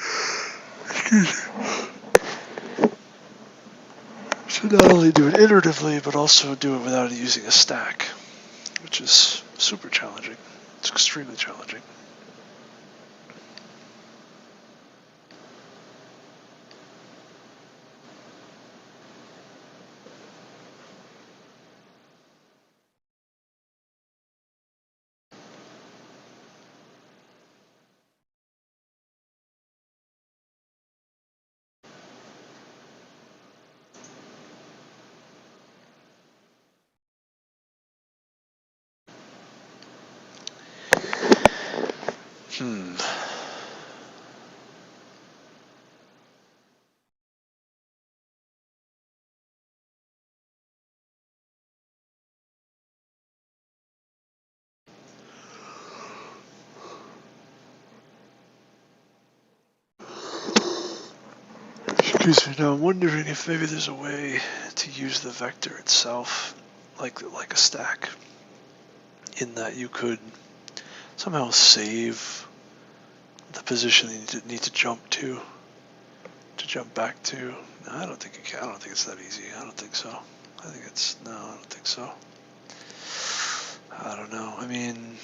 S1: to not only do it iteratively, but also do it without using a stack, which is super challenging. It's extremely challenging. Excuse me. Now I'm wondering if maybe there's a way to use the vector itself, like a stack, in that you could somehow save the position that you need to jump back to. No, I don't think you can. I don't think it's that easy. I don't think so. I don't think so. I don't know. I mean,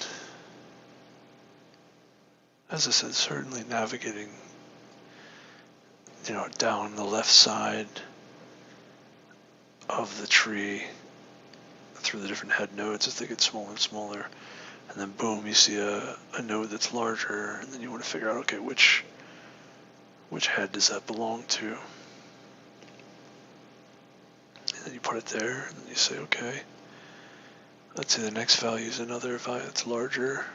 S1: as I said, certainly navigating, down the left side of the tree through the different head nodes as they get smaller and smaller, and then boom, you see a node that's larger, and then you want to figure out, okay, which head does that belong to? And then you put it there, and then you say, okay, let's say the next value is another value that's larger.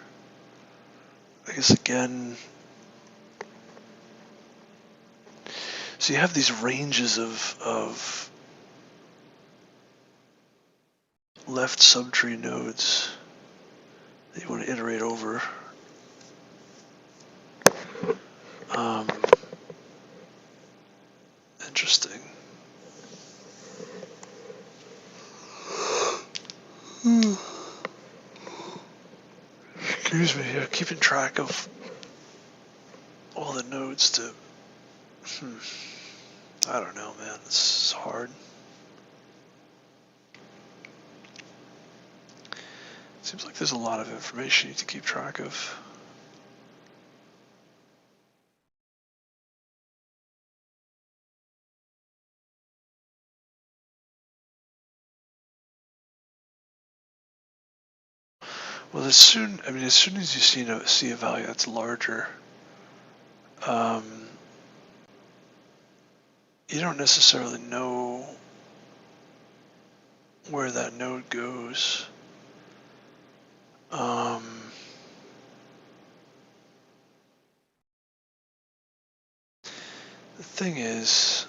S1: I guess again, so you have these ranges of left subtree nodes that you want to iterate over. Interesting. Excuse me, keeping track of all the nodes to... I don't know, man. This is hard. Seems like there's a lot of information you need to keep track of. Well, as soon as you see a value that's larger, you don't necessarily know where that node goes. The thing is,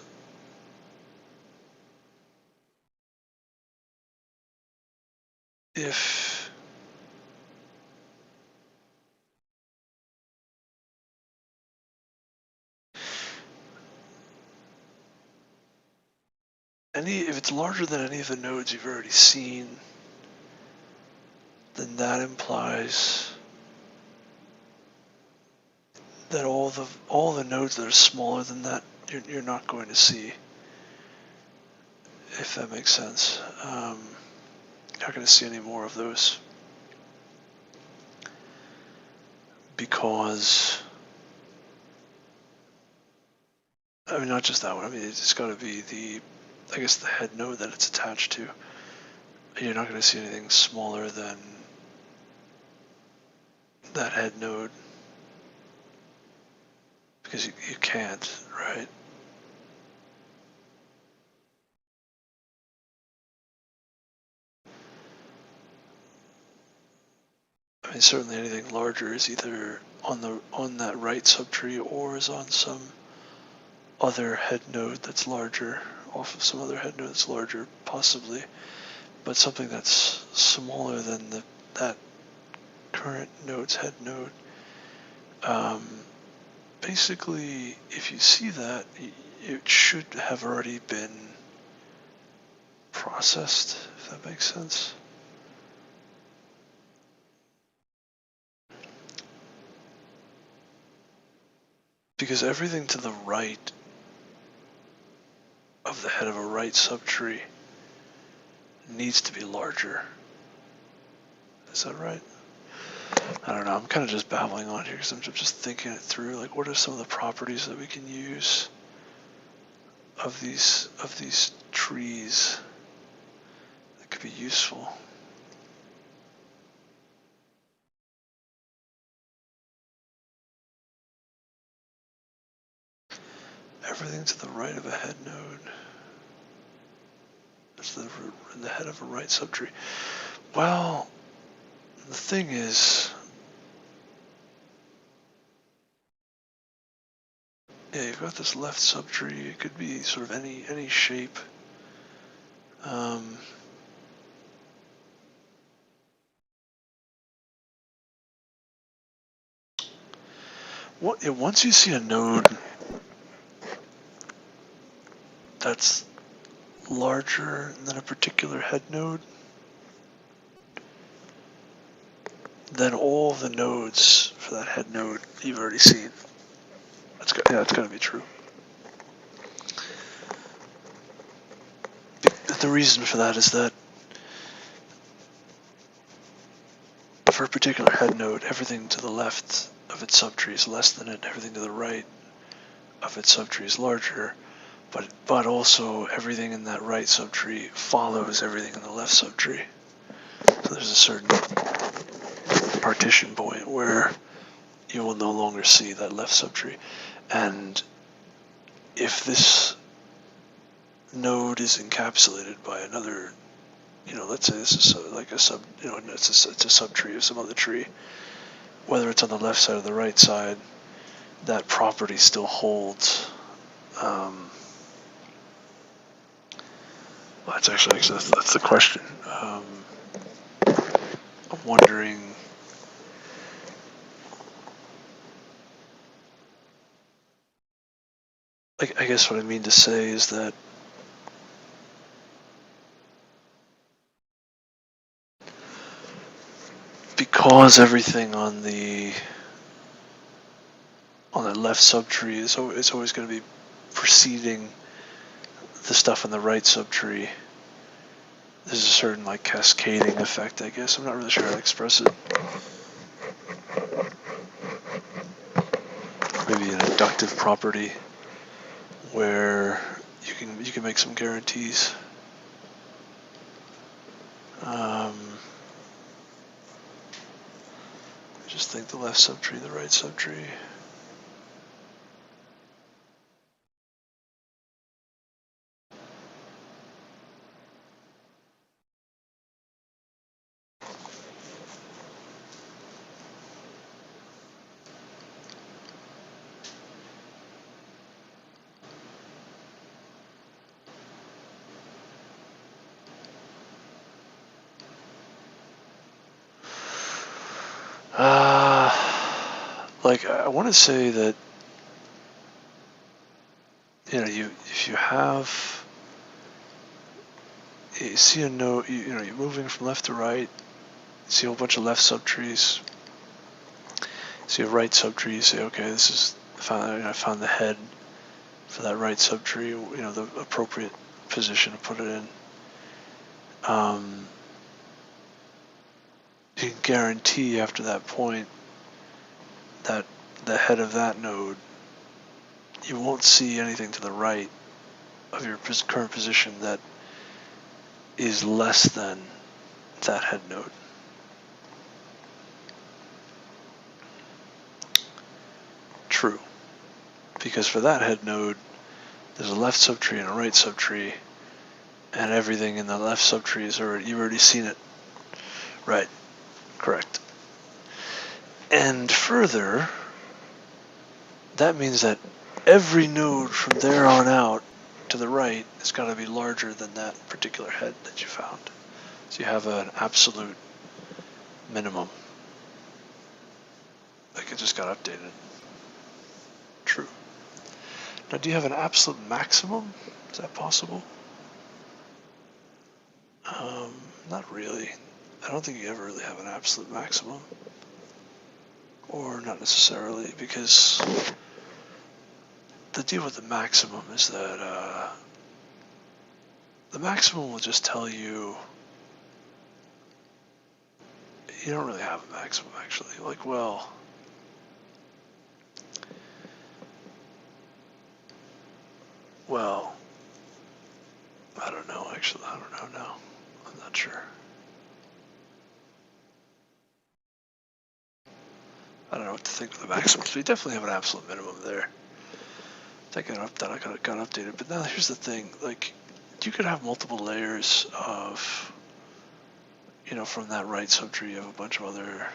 S1: if it's larger than any of the nodes you've already seen, then that implies that all the nodes that are smaller than that you're not going to see, if that makes sense. You're not going to see any more of those because, I mean, not just that one. I mean, it's got to be the head node that it's attached to. You're not going to see anything smaller than that head node because you can't, right? I mean, certainly anything larger is either on that right subtree or is on some other head node that's larger, off of some other head node that's larger, possibly. But something that's smaller than that current node's head node, basically, if you see that, it should have already been processed, if that makes sense. Because everything to the right of the head of a right subtree needs to be larger. Is that right? I don't know, I'm kind of just babbling on here because I'm just thinking it through, like what are some of the properties that we can use of these trees that could be useful. Everything to the right of a head node. That's the head of a right subtree. Well, the thing is, yeah, you've got this left subtree. It could be sort of any shape. Once you see a node that's larger than a particular head node, then all the nodes for that head node you've already seen. That's got to be true. The reason for that is that for a particular head node, everything to the left of its subtree is less than it, everything to the right of its subtree is larger, but also everything in that right subtree follows everything in the left subtree. So there's a certain partition point where you will no longer see that left subtree. And if this node is encapsulated by another, let's say this is like a it's a subtree of some other tree, whether it's on the left side or the right side, that property still holds. Well, that's the question. I'm wondering. I guess what I mean to say is that because everything on the left subtree is always going to be preceding the stuff on the right subtree, there's a certain like cascading effect, I guess. I'm not really sure how to express it. Maybe an inductive property where you can make some guarantees. Just think the left subtree, the right subtree. Like I want to say that if you see a node, you're moving from left to right, you see a whole bunch of left subtrees, see a right subtree, you say, okay, I found the head for that right subtree, the appropriate position to put it in. You can guarantee after that point that the head of that node, you won't see anything to the right of your current position that is less than that head node. True. Because for that head node, there's a left subtree and a right subtree, and everything in the left subtree you've already seen it. Right. Correct. And further, that means that every node from there on out to the right has got to be larger than that particular head that you found. So you have an absolute minimum. Like it just got updated. True. Now, do you have an absolute maximum? Is that possible? Not really. I don't think you ever really have an absolute maximum. Or not necessarily, because the deal with the maximum is that the maximum will just tell you don't really have a maximum, actually. Like, well, I don't know, actually. I don't know now. I'm not sure. I don't know what to think of the maximums. We definitely have an absolute minimum there. That got updated. But now here's the thing. Like, you could have multiple layers of, from that right subtree, you have a bunch of other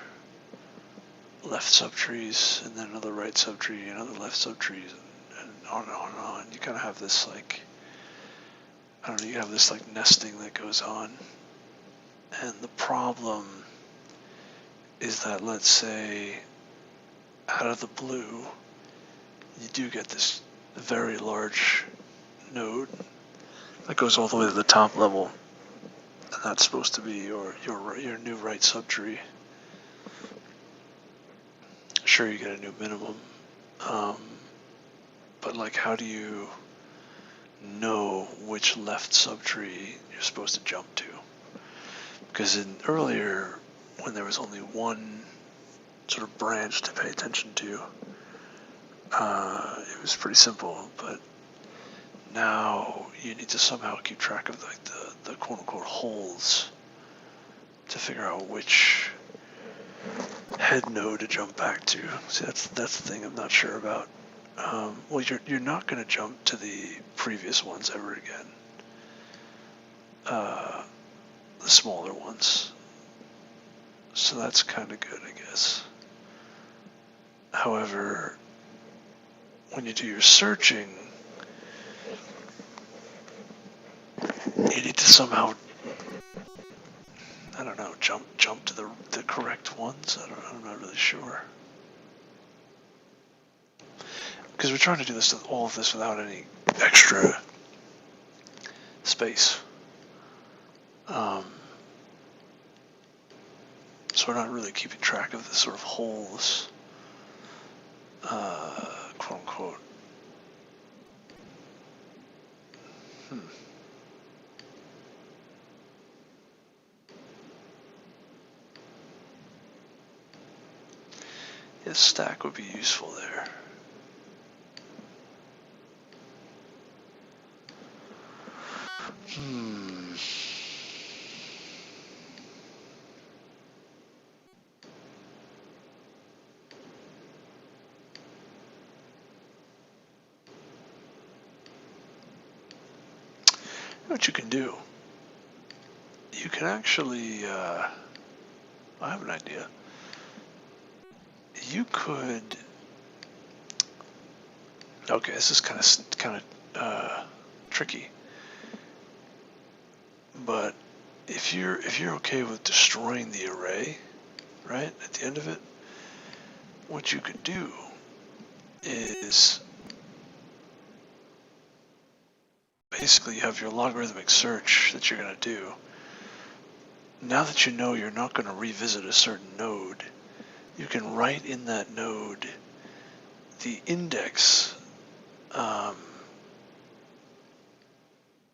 S1: left subtrees, and then another right subtree, and other left subtrees, and on and on and on. You kind of have this, like, I don't know, you have this, like, nesting that goes on. And the problem is that, let's say, out of the blue, you do get this very large node that goes all the way to the top level, and that's supposed to be your new right subtree. Sure, you get a new minimum, but like, how do you know which left subtree you're supposed to jump to? Because earlier, when there was only one sort of branch to pay attention to, it was pretty simple, but now you need to somehow keep track of like the quote-unquote holes to figure out which head node to jump back to. See, that's the thing I'm not sure about. Well, you're not going to jump to the previous ones ever again. The smaller ones. So that's kind of good, I guess. However, when you do your searching, you need to somehow, I don't know, jump to the correct ones. I'm not really sure. Because we're trying to do all of this without any extra space. So we're not really keeping track of the sort of holes, quote unquote. a stack would be useful there. What you can do, you can actually, I have an idea. You could, okay, this is kind of tricky, but if you're okay with destroying the array, right, at the end of it, what you could do is basically you have your logarithmic search that you're going to do. Now that you know you're not going to revisit a certain node, you can write in that node the index that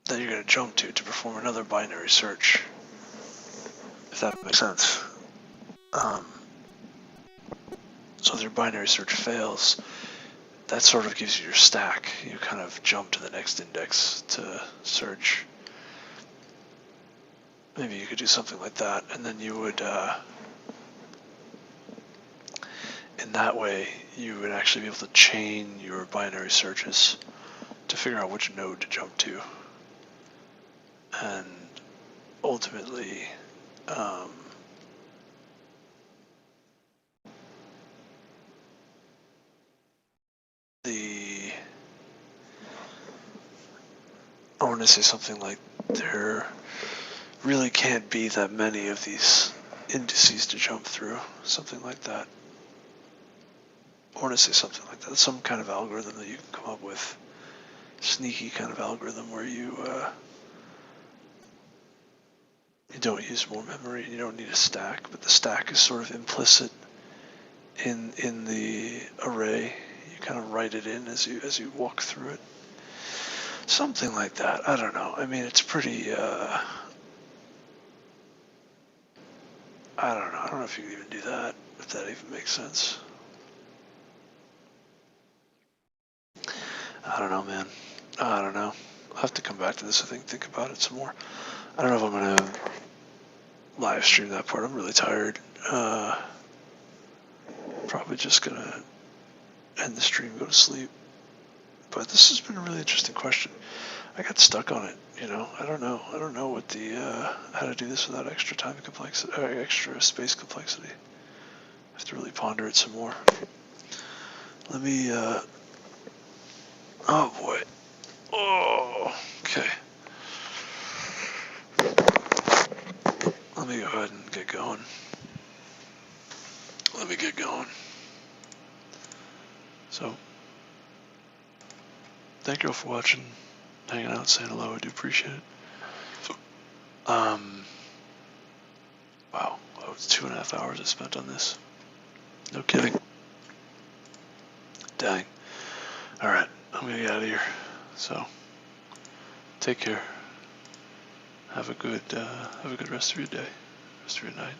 S1: you're going to jump to perform another binary search, if that makes sense. So if your binary search fails, that sort of gives you your stack. You kind of jump to the next index to search. Maybe you could do something like that, and then you would, in that way, you would actually be able to chain your binary searches to figure out which node to jump to. And ultimately, I want to say something like there really can't be that many of these indices to jump through, something like that. I want to say something like that, some kind of algorithm that you can come up with, sneaky kind of algorithm where you don't use more memory and you don't need a stack, but the stack is sort of implicit in the array. You kind of write it in as you walk through it. Something like that. I don't know. I mean, it's pretty, I don't know. I don't know if you can even do that, if that even makes sense. I don't know, man. I don't know. I'll have to come back to this, I think about it some more. I don't know if I'm going to live stream that part. I'm really tired. Probably just going to end the stream, go to sleep. But this has been a really interesting question. I got stuck on it, you know. I don't know what the how to do this without extra time complexity, or extra space complexity. I have to really ponder it some more. Let me. Oh boy. Oh. Okay. Let me go ahead and get going. So, thank you all for watching, hanging out, saying hello. I do appreciate it. Wow, that was 2.5 hours I spent on this. No kidding. Dang. All right, I'm gonna get out of here. So, take care. Have a good rest of your day, rest of your night.